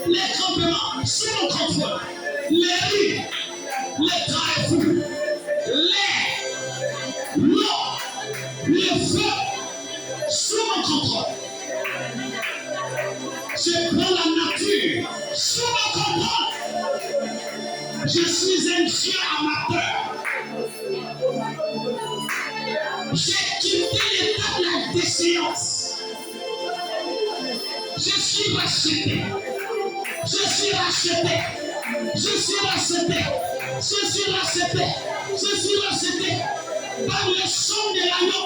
Les campements sous mon contrôle. Les rues, les carrefours, l'eau, le feu sous mon contrôle. Je prends la nature sous mon contrôle. Je suis un Dieu amateur. J'ai quitté l'état de la déchéance. Je suis racheté. Je suis racheté. Je suis racheté. Je suis racheté. Je suis racheté par le sang de l'agneau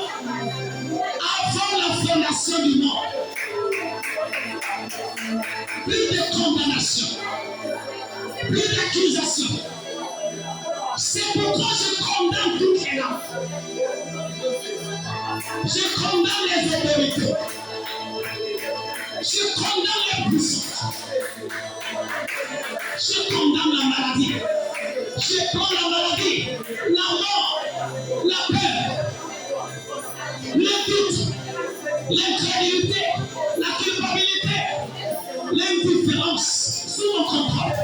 avant la fondation du monde. Plus de condamnation. Plus d'accusation. C'est pourquoi je condamne toutes les langues. Je condamne les autorités. Je condamne les puissances. Je condamne la maladie. Je prends la maladie, la mort, la peur, le doute, l'incrédulité, la culpabilité, l'indifférence sous mon contrôle.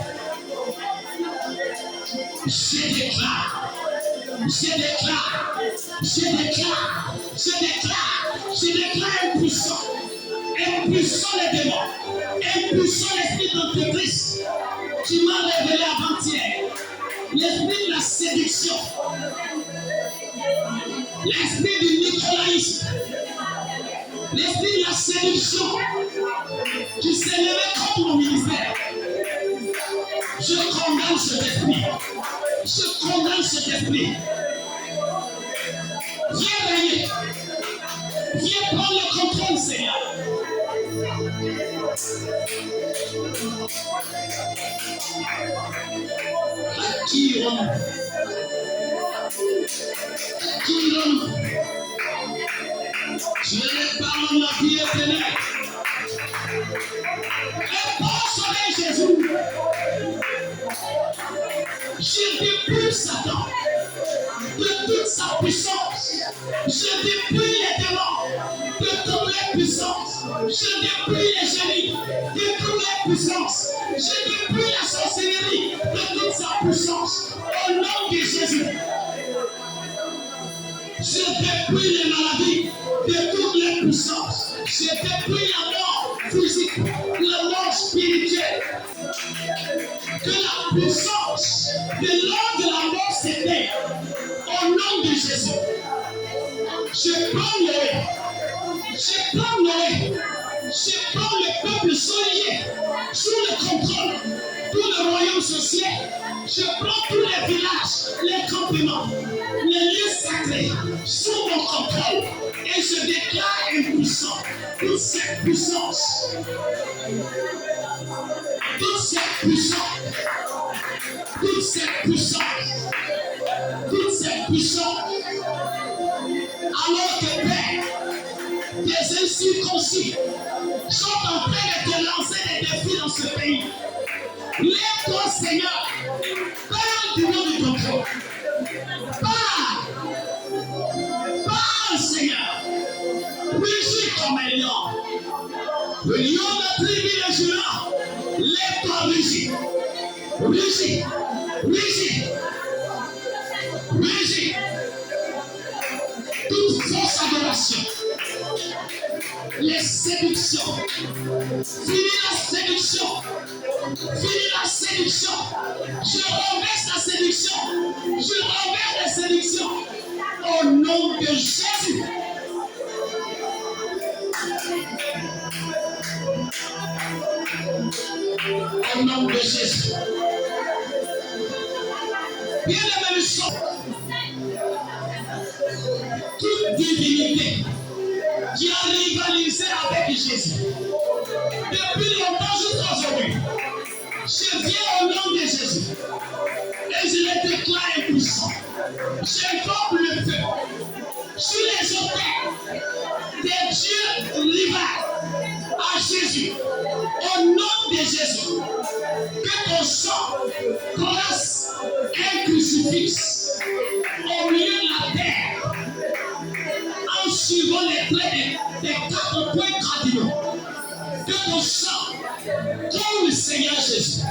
Je déclare, impuissant les démons, impuissant l'esprit d'antéchrist qui m'a révélé avant-hier, l'esprit de la séduction, l'esprit du nicolaïsme, l'esprit de la séduction qui s'est levé contre mon ministère. Je condamne cet esprit. Je condamne cet esprit. Viens régner. Viens prendre le contrôle, Seigneur. Qui je les parle de la vie éternelle. Et pour sauver Jésus, je dépouille Satan de toute sa puissance. Je dépouille les démons de toutes les puissances. Je dépouille les génies de toutes les puissances. Je dépouille la sorcellerie de toute sa puissance. Au nom de Jésus. Je dépouille les maladies de toutes les puissances. Je dépouille la mort physique, la mort spirituelle. Que la puissance de l'ordre de la mort s'éteint. Au nom de Jésus. Je prends Noé. Je prends Noé. Je prends le peuple soigné sous le contrôle. Tout le royaume social. Je prends tous les villages, les campements, les lieux sacrés sous mon contrôle. Et je déclare impuissant toute cette puissance. Toute cette puissance. Toute cette puissance. Toute cette puissance. Alors que Père, des incirconcis sont en train de te lancer des défis dans ce pays. Lève-toi, Seigneur. Parle du nom du contrôle. Parle. Parle, Seigneur. Rugis comme un lion. Le lion de tribu de Judas. Lève-toi, rugis. Rugis. Rugis. Rugis. Toute fausse adoration. Les séductions. Finis la séduction. Finis la séduction. Je renverse la séduction. Je renverse la séduction. Au nom de Jésus. Au nom de Jésus. Bien-aimé le sang. Toute divinité qui a rivalisé avec Jésus depuis longtemps jusqu'à aujourd'hui. Je viens au nom de Jésus et je les déclare impuissants. J'invoque le feu sur les autels des dieux rivales à Jésus. Au nom de Jésus, que ton sang trace un crucifix au milieu de la terre en suivant les traits des 4 points cardinaux. Que ton sang, comme le Seigneur Jésus,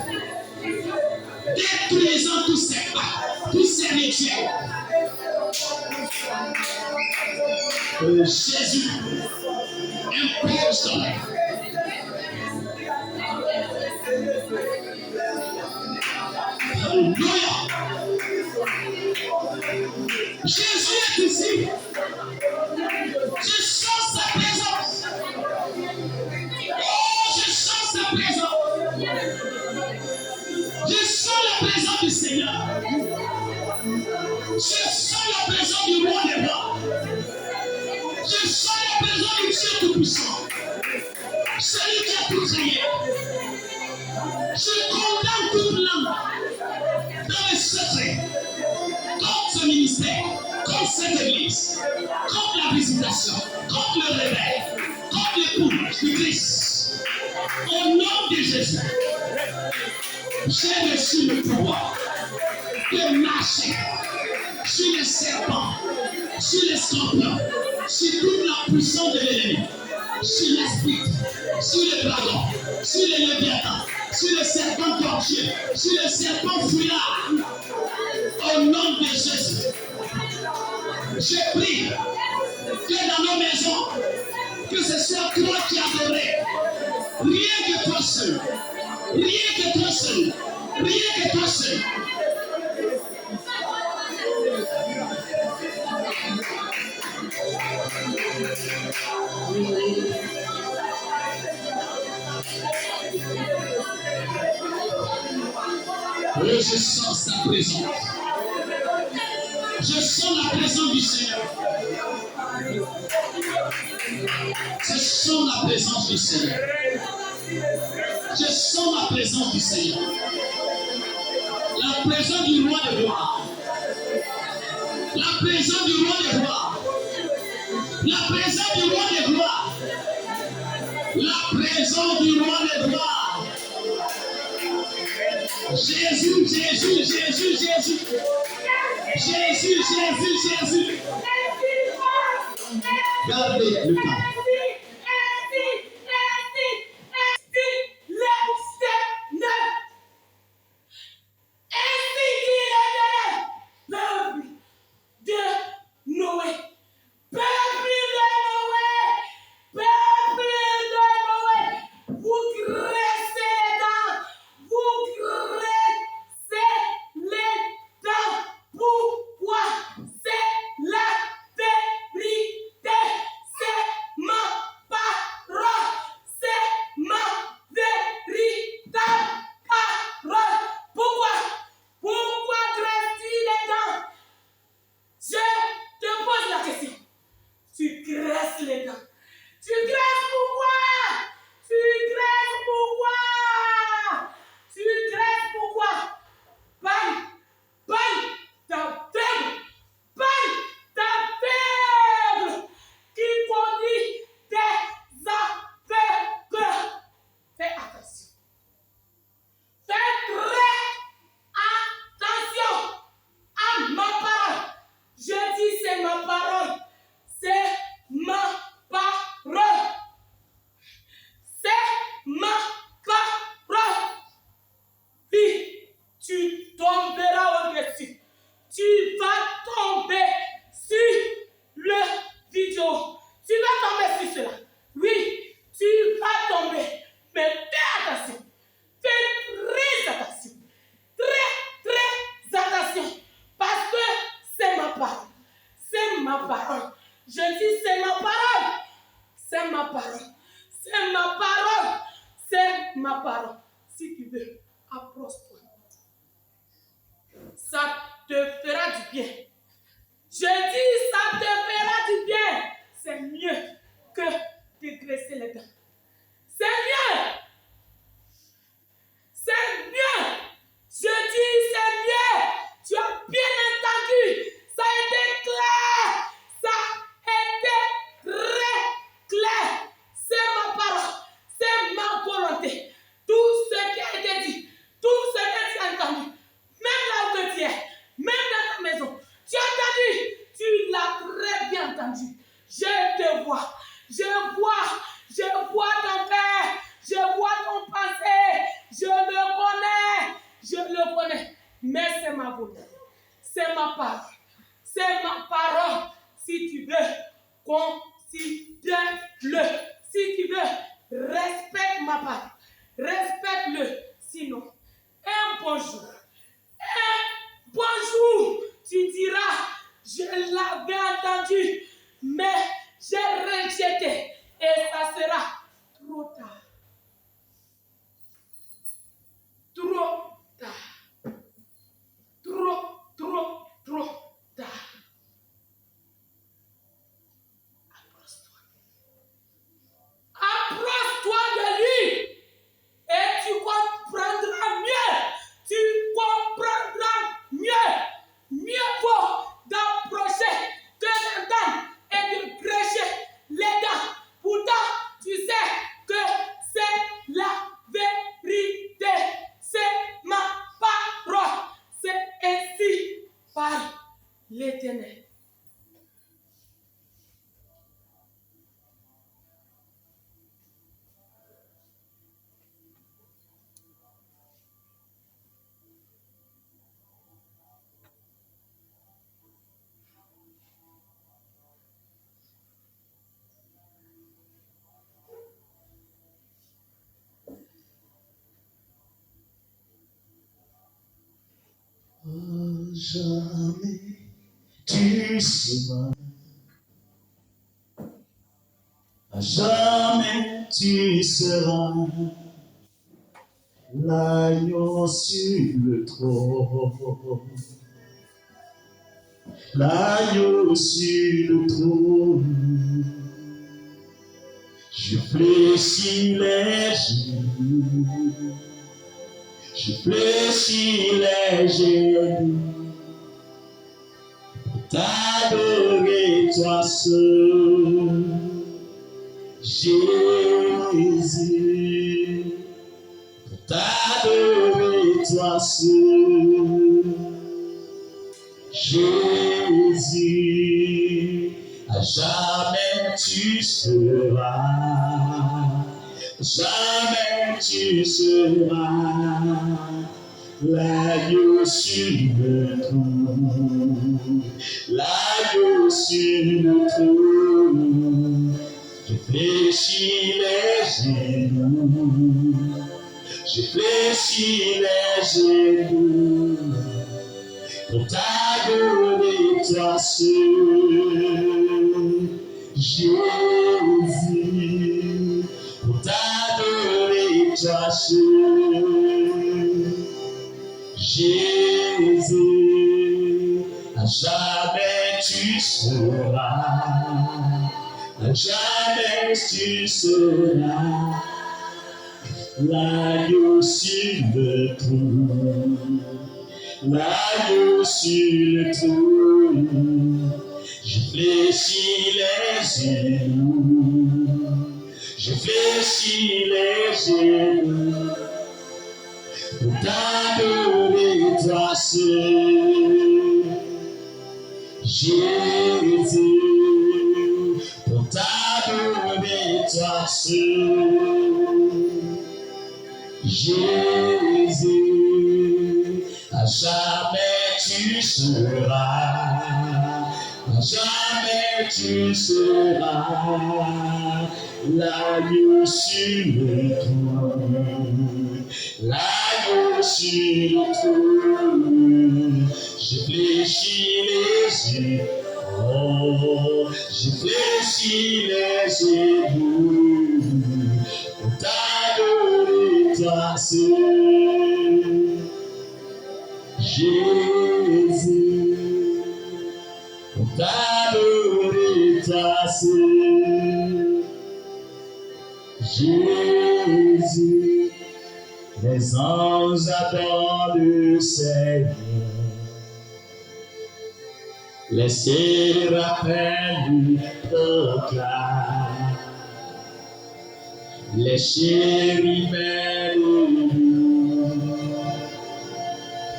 détruisant tous ces pas, tous ces rituels. Jésus impose ton œuvre. Alléluia. Jésus est ici. Je sens sa présence. Oh, je sens sa présence. Je sens la présence du Seigneur. Je sens la présence du roi des rois. Je sens la présence du Dieu Tout-Puissant. Celui qui a tout créé. Je condamne toute langue dans les secrets, contre ce ministère, contre cette église, contre la visitation, contre le réveil, contre l'épouse du Christ. Au nom de Jésus, j'ai reçu le pouvoir de marcher sur les serpents, sur les scorpions, sur toute la puissance de l'ennemi, sur l'esprit, sur les dragons, sur les léviathans, sur les serpents tortueux, sur les serpents fouillards. Au nom de Jésus, je prie que dans nos maisons, que ce soit toi qui adorais, rien que toi seul, rien que toi seul, rien que toi seul. Oui, je sens sa présence. Je sens la présence du Seigneur. Je sens la présence du Seigneur. Je sens la présence du Seigneur. La présence du roi de gloire. La présence du roi de gloire. La présence du roi de gloire. La présence du roi de gloire. Jésus, Jésus, Jésus, Jésus. Jésus, Jésus, Jésus. Gardez le temps. tu vas tomber sur le vidéo. Tu vas tomber sur cela. Oui, tu vas tomber. Mais fais attention. Fais très attention. Très attention. Parce que c'est ma parole. C'est ma parole. Je dis c'est ma parole. C'est ma parole. C'est ma parole. C'est ma parole. Si tu veux, approche-toi. Ça te fera du bien. Je dis ça te fera du bien. C'est mieux que de graisser les dents. C'est mieux. C'est mieux. Je dis c'est mieux. Tu as bien entendu. Ça a été clair. Ça a été très clair. C'est ma parole. C'est ma volonté. Tout ce qui a été dit. Tout ce que tu as entendu. Même là où tu es. Même dans ta maison. Tu as entendu. Tu l'as très bien entendu. Je te vois. Je vois ton père. Je vois ton passé. Je le connais. Mais c'est ma volonté. C'est ma parole. C'est ma parole. Si tu veux, considère-le. Si tu veux, respecte ma parole. Respecte-le. Sinon, un bonjour. Tu diras, je l'avais entendu, mais j'ai rejeté. Et ça sera trop tard. Trop tard. Trop tard. Approche-toi de lui et tu comprendras mieux. Tu comprendras mieux. Mieux vaut d'approcher que d'entendre et de grécher les dents. Pourtant, tu sais que c'est la vérité. C'est ma parole. C'est ainsi par l'Éternel. Jamais tu seras, à jamais tu seras l'agneau sur le trône, l'agneau sur le trône. Je fléchis les genoux, je fléchis les genoux. T'adorer toi seul, Jésus. T'adorer toi seul, Jésus. À jamais tu seras, jamais tu seras l'agneau sur le trône, l'agneau sur le trône. Je fléchis les genoux, je fléchis les genoux pour t'adorer toi seul, Jésus, pour t'adorer toi seul, Jésus. À jamais tu seras, à jamais tu seras l'agneau sur le trône, l'agneau sur le trône. Je fléchis les genoux, je fléchis les genoux pour t'adorer toi seul, Jésus, pour t'adorer toi seul, Jésus. À jamais tu tu seras, jamais tu seras l'agneau sur le trône, l'agneau sur le trône. Je fléchis les yeux, oh, je fléchis les yeux pour t'adorer, toi seul, Jésus, pour t'adorer, toi seul, Jésus. Les anges adorent le Seigneur, les séraphins lui proclament, les chérubins le louent,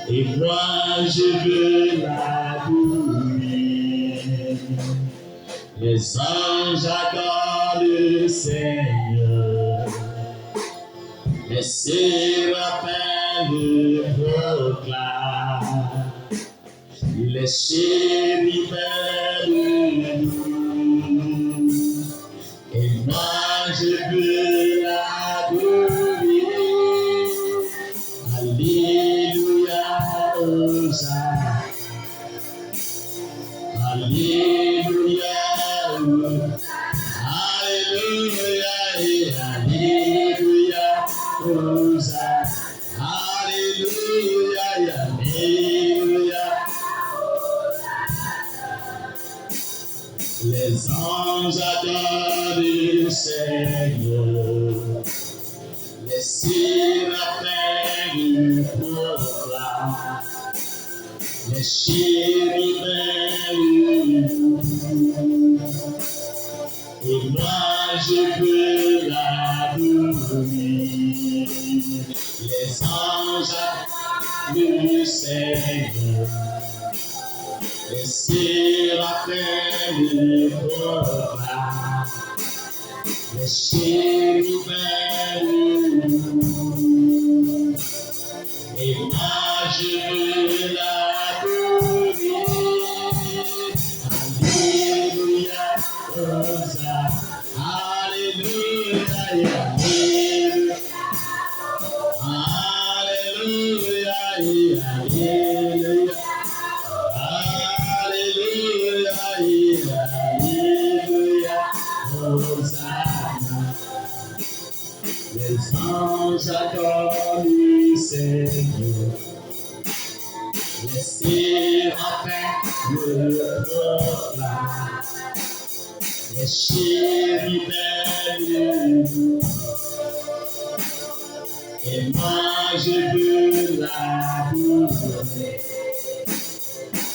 et moi je veux l'adorer. Les anges adorent le Seigneur, les séraphins le proclament, les chérubins le louent, et moi je veux l'adorer. Alléluia, Hosanna, Alléluia, Alléluia, Alléluia, Hosanna, Alléluia, Alléluia. Les anges adorent le Seigneur, les séraphins le proclament, les chérubins le louent, et moi je veux l'adorer. Les anges adorent le Seigneur, les séraphins le proclament, les chérubins le louent, et moi je veux l'adorer. Alléluia, Hosanna, Alléluia, Alléluia, Alléluia, Alléluia. Alléluia, Alléluia, Hosanna. Les anges adorent le Seigneur, les séraphins le proclament, les chérubins le louent, et moi je veux l'adorer.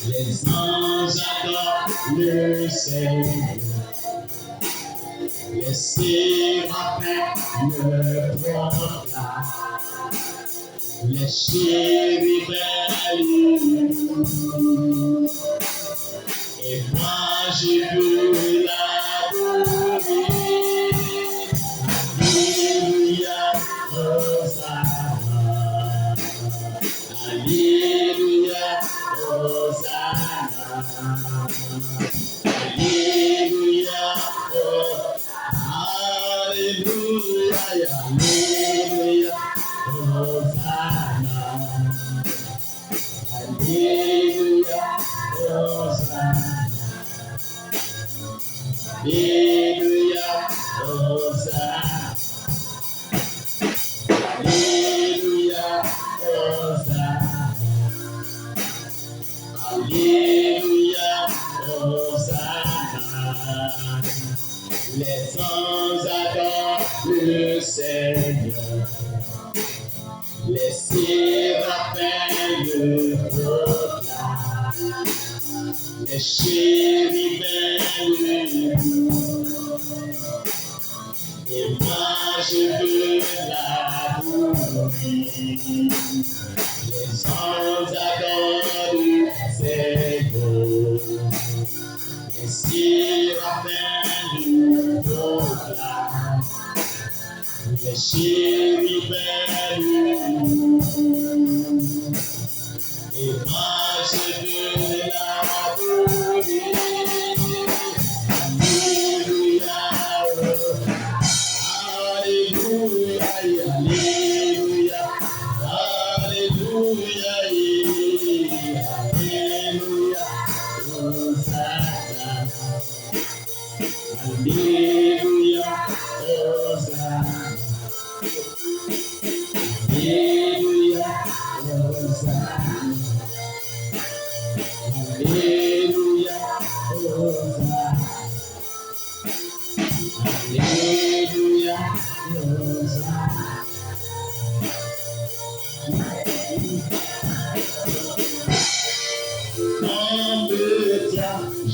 Les anges adorent le Seigneur, les séraphins le proclament, les chérubins le louent, et moi je veux l'adorer. Alléluia, Hosanna, Alléluia, Hosanna, Alléluia, Alléluia, Alléluia, Hosanna, Alléluia, Hosanna, Alléluia, Hosanna, Alléluia, Hosanna, Alléluia, Hosanna. Les anges adorent le Seigneur, les séraphins le proclament, les chérubins le louent, et moi je veux l'adorer. Les anges adorent le Seigneur, les séraphins le proclament, les chérubins le louent, et moi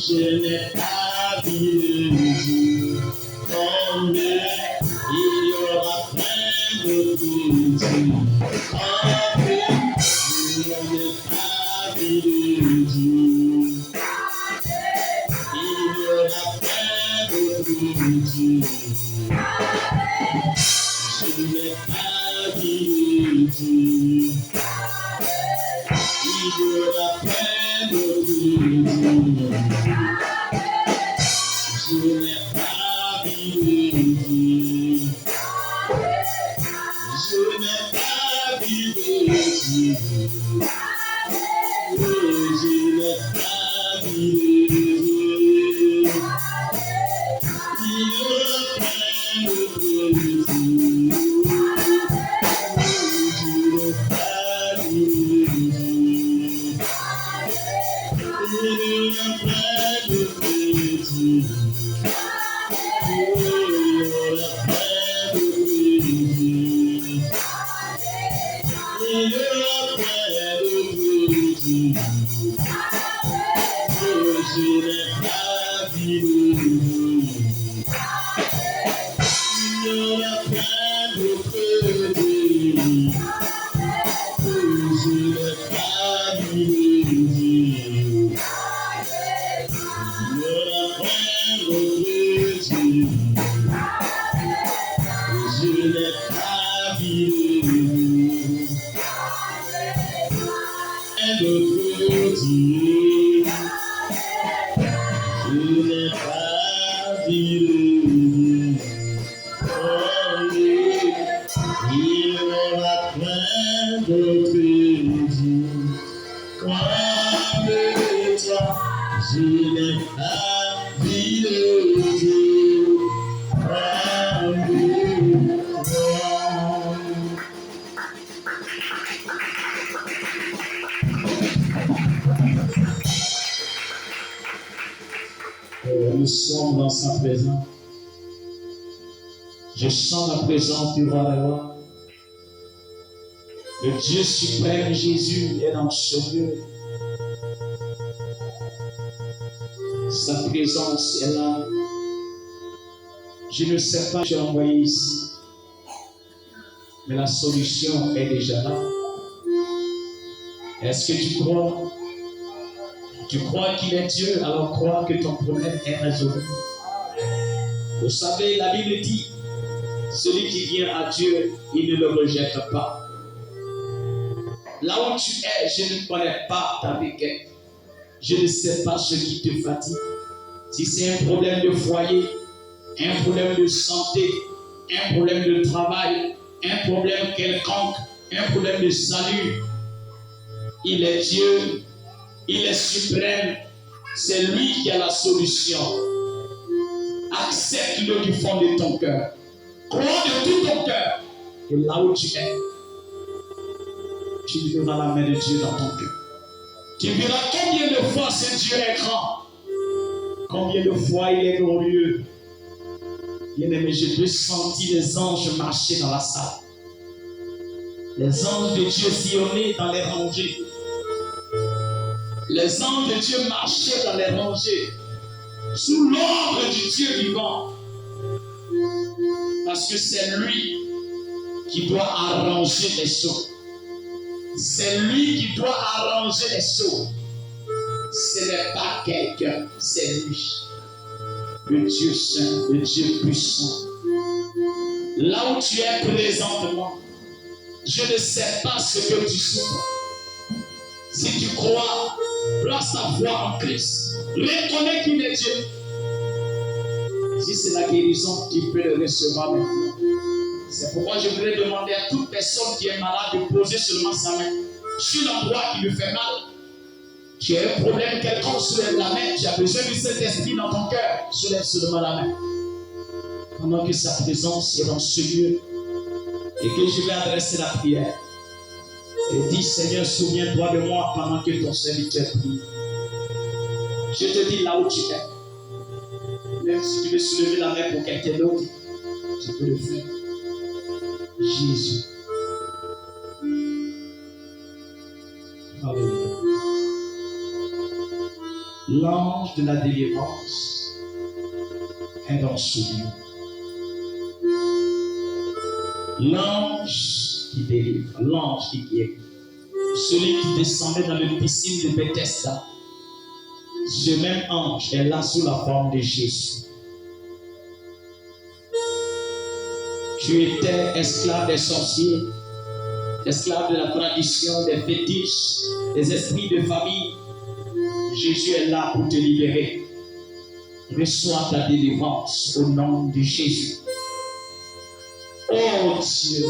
Je n'ai pas vu Dieu, comme il y aura plein de Dieu. Comme je n'ai pas vu Dieu, il y aura plein de Dieu. Je n'ai pas vu Dieu, il y aura plein de Dieu. Je n'ai pas vu Dieu. Je n'ai pas vu Dieu. Je n'ai pas vu Dieu. Il y aura plein de Dieu. Je n'ai pas vu Dieu. Il y aura plein de Dieu. Nous sommes dans sa présence. Je sens la présence du roi des rois. Le Dieu suprême Jésus est dans ce lieu. Sa présence est là. Je ne sais pas, j'ai envoyé ici. Mais la solution est déjà là. Est-ce que tu crois? Tu crois qu'il est Dieu, alors crois que ton problème est résolu. Vous savez, la Bible dit, celui qui vient à Dieu, il ne le rejette pas. Là où tu es, je ne connais pas ta vie. Je ne sais pas ce qui te fatigue. Si c'est un problème de foyer, un problème de santé, un problème de travail, un problème quelconque, un problème de salut, il est Dieu. Il est suprême. C'est lui qui a la solution. Accepte-le du fond de ton cœur. Crois de tout ton cœur. Et là où tu es, tu verras la main de Dieu dans ton cœur. Tu verras combien de fois ce Dieu est grand. Combien de fois il est glorieux. Bien-aimé, je peux sentir les anges marcher dans la salle. Les anges de Dieu sillonner dans les rangées. Les anges de Dieu marchaient dans les rangées sous l'ombre du Dieu vivant. Parce que c'est lui qui doit arranger les choses. C'est lui qui doit arranger les choses. Ce n'est pas quelqu'un, c'est lui. Le Dieu saint, le Dieu puissant. Là où tu es présentement, je ne sais pas ce que tu souffres. Si tu crois Place ta foi en Christ. Reconnais qu'il est Dieu. Si c'est la guérison, tu peux le recevoir maintenant. C'est pourquoi je voudrais demander à toute personne qui est malade de poser seulement sa main sur l'endroit qui lui fait mal. Tu as un problème quelconque, soulève la main. Tu as besoin du Saint-Esprit dans ton cœur, soulève seulement la main. Pendant que sa présence est dans ce lieu et que je vais adresser la prière. Et dis, Seigneur, souviens-toi de moi pendant que ton serviteur prie. Je te dis là où tu es. Même si tu veux soulever la main pour quelqu'un d'autre, tu peux le faire. Jésus. Alléluia. L'ange de la délivrance est dans ce lieu. L'ange qui délivre, l'ange qui guérit, celui qui descendait dans la piscine de Bethesda, ce même ange est là sous la forme de Jésus. Tu étais esclave des sorciers, esclave de la tradition, des fétiches, des esprits de famille. Jésus est là pour te libérer. Reçois ta délivrance au nom de Jésus. Oh Dieu,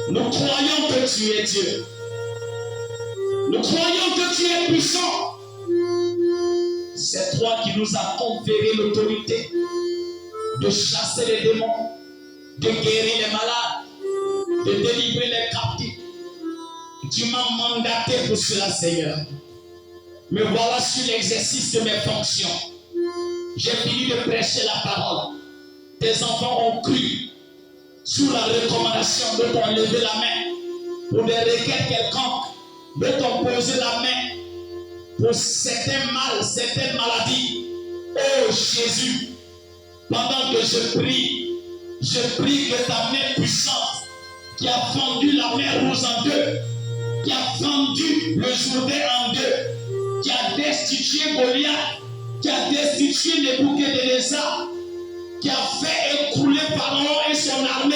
nous croyons que tu es Dieu. Nous croyons que tu es puissant. C'est toi qui nous as conféré l'autorité de chasser les démons, de guérir les malades, de délivrer les captifs. Tu m'as mandaté pour cela, Seigneur. Me voilà sur l'exercice de mes fonctions. J'ai fini de prêcher la parole. Tes enfants ont cru sous la recommandation de t'en lever la main pour des requêtes quelconques, de t'en poser la main pour certains mal, certaines maladies. Oh Jésus, pendant que je prie que ta main puissante qui a fendu la mer Rouge en deux, qui a fendu le Jourdain en deux, qui a destitué Goliath, qui a destitué les bouquets de lézards, qui a fait écrouler Pharaon et son armée,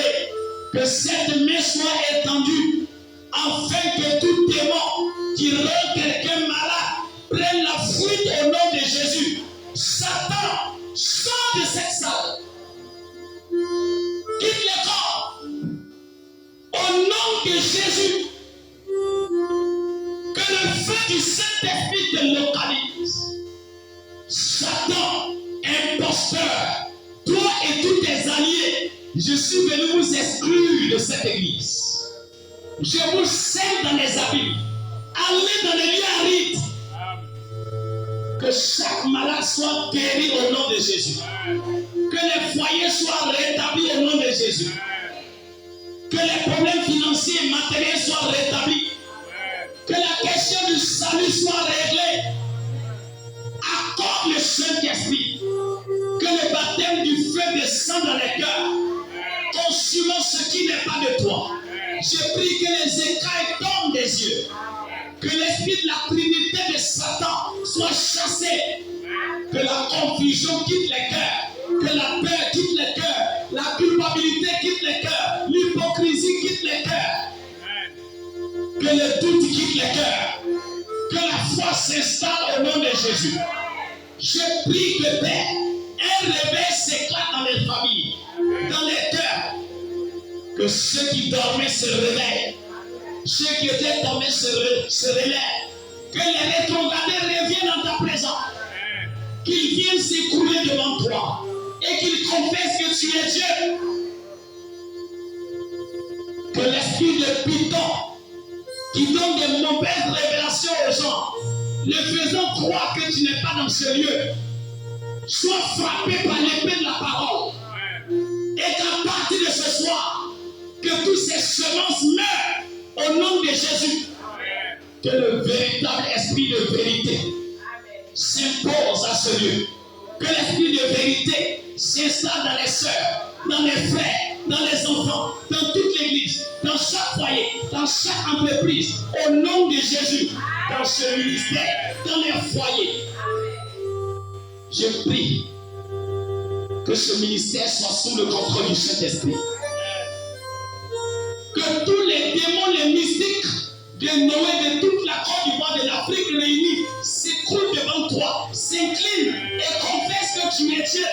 que cette main soit étendue, afin que tout démon qui rend quelqu'un malade prenne la fuite au nom de Jésus. Satan, sors de cette salle. Quitte le corps. Au nom de Jésus. Que le feu du Saint-Esprit te localise. Satan, imposteur, toi et tous tes alliés, je suis venu vous exclure de cette église. Je vous sers dans les abîmes. Allez dans les lieux arides. Que chaque malade soit guéri au nom de Jésus. Que les foyers soient rétablis au nom de Jésus. Que les problèmes financiers et matériels soient rétablis. Que la question du salut soit réglée. Accorde le Saint-Esprit. Que le baptême du feu descende dans les cœurs, consumant ce qui n'est pas de toi. Je prie que les écailles tombent des yeux. Que l'esprit de la trinité de Satan soit chassé. Que la confusion quitte les cœurs. Que la peur quitte les cœurs. La culpabilité quitte les cœurs. L'hypocrisie quitte les cœurs. Que le doute quitte les cœurs. Que la foi s'installe au nom de Jésus. Je prie que Père, un réveil s'éclate dans les familles, dans les cœurs. Que ceux qui dormaient se réveillent. Ceux qui étaient tombés se relèvent. Que les rétrogradés reviennent dans ta présence. Qu'ils viennent s'écrouler devant toi. Et qu'ils confessent que tu es Dieu. Que l'esprit de Python, qui donne des mauvaises révélations aux gens, les faisant croire que tu n'es pas dans ce lieu, soit frappé par l'épée de la parole. Et qu'à partir de ce soir, que toutes ces semences meurent au nom de Jésus. Que le véritable esprit de vérité s'impose à ce lieu. Que l'esprit de vérité s'installe dans les sœurs, dans les frères, dans les enfants, dans toute l'église, dans chaque foyer, dans chaque entreprise, au nom de Jésus, dans ce ministère, dans les foyers. Je prie que ce ministère soit sous le contrôle du Saint-Esprit. Que tous les démons, les mystiques de Noé, de toute la Côte d'Ivoire, de l'Afrique, Dieu.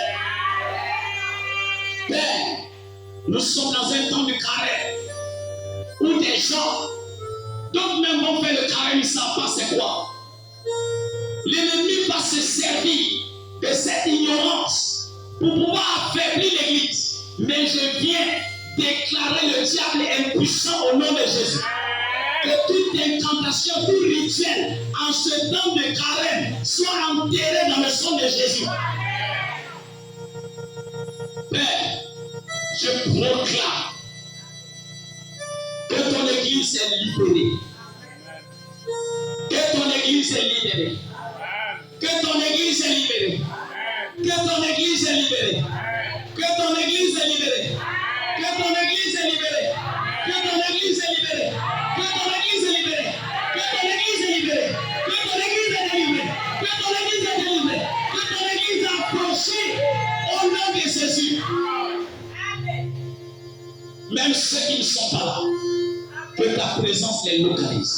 Père, nous sommes dans un temps de carême où des gens, d'autres même vont faire le carême, ils ne savent pas c'est quoi. L'ennemi va se servir de cette ignorance pour pouvoir affaiblir l'Église. Mais je viens déclarer le diable impuissant au nom de Jésus. Que toute incantation, tout rituel en ce temps de carême soit enterré dans le sang de Jésus. Père, je proclame que ton Église est libérée. Que ton Église est libérée. Que ton Église est libérée. Que ton Église est libérée. Que ton Église est libérée. Que ton Église est libérée. Que ton Église est libérée. Que ton Église est libérée. Que ton Église est libérée. Que ton Église est délivrée. Que ton Église est délivrée. Que ton Église est approchée au nom de Jésus. Même ceux qui ne sont pas là, que ta présence les localise.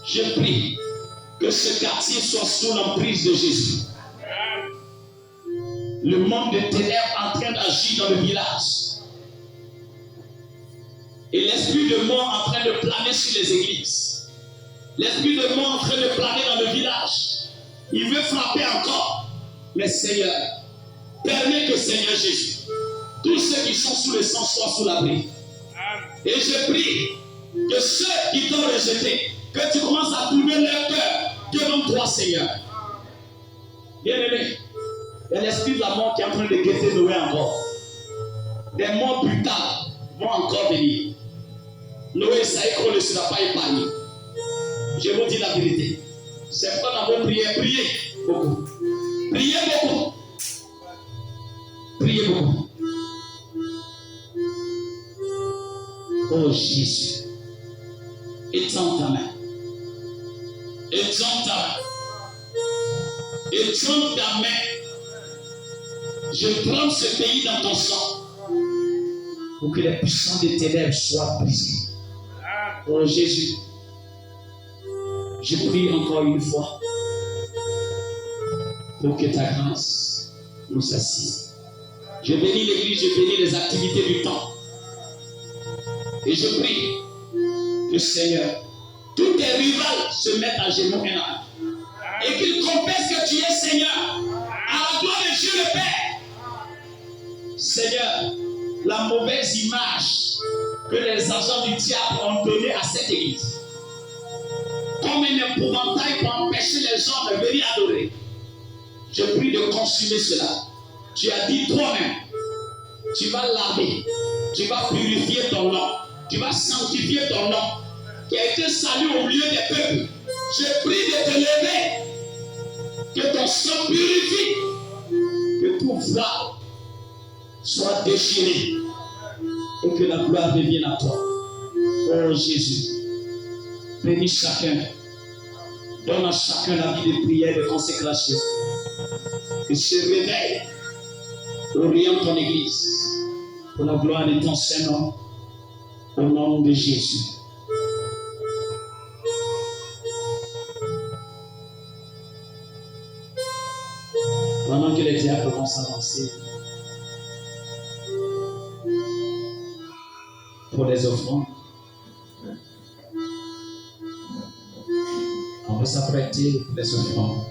Je prie que ce quartier soit sous l'emprise de Jésus. Le monde de ténèbres en train d'agir dans le village. Et l'esprit de mort en train de planer sur les églises. L'esprit de mort en train de planer dans le village. Il veut frapper encore. Mais Seigneur, permets que Seigneur Jésus, tous ceux qui sont sous le sang soient sous l'abri. Et je prie que ceux qui t'ont rejeté, que tu commences à tourner leur cœur devant toi, Seigneur. Bien-aimé, il y a l'esprit de la mort qui est en train de guetter Noé encore. Des morts brutales vont encore venir. Noé, ça y est qu'on ne sera pas épargné. Je vous dis la vérité. C'est pourquoi dans vos prières, priez beaucoup. Priez beaucoup. Priez beaucoup. Oh Jésus, étends ta main. Étends ta main. Étends ta main. Je prends ce pays dans ton sang pour que les puissants des ténèbres soient brisés. Oh Jésus, je prie encore une fois pour que ta grâce nous assiste. Je bénis l'Église, je bénis les activités du temps. Et je prie que Seigneur, tous tes rivales se mettent à genoux et qu'ils confessent que tu es Seigneur, à la gloire de Dieu le Père. Seigneur, la mauvaise image que les agents du diable ont donnée à cette église, comme un épouvantail pour empêcher les gens de venir adorer, je prie de consumer cela. Tu as dit toi-même, tu vas laver, tu vas purifier ton nom, tu vas sanctifier ton nom, qui a été salué au milieu des peuples. Je prie de te lever, que ton sang purifie, que tout voile soit déchiré et que la gloire revienne à toi. Oh Jésus, bénis chacun, donne à chacun la vie de prière et de consécration, que se réveille, oriente ton église pour la gloire de ton Saint-Nom, au nom de Jésus. Pendant que les diacres vont s'avancer pour les offrandes, on va s'apprêter pour les offrandes.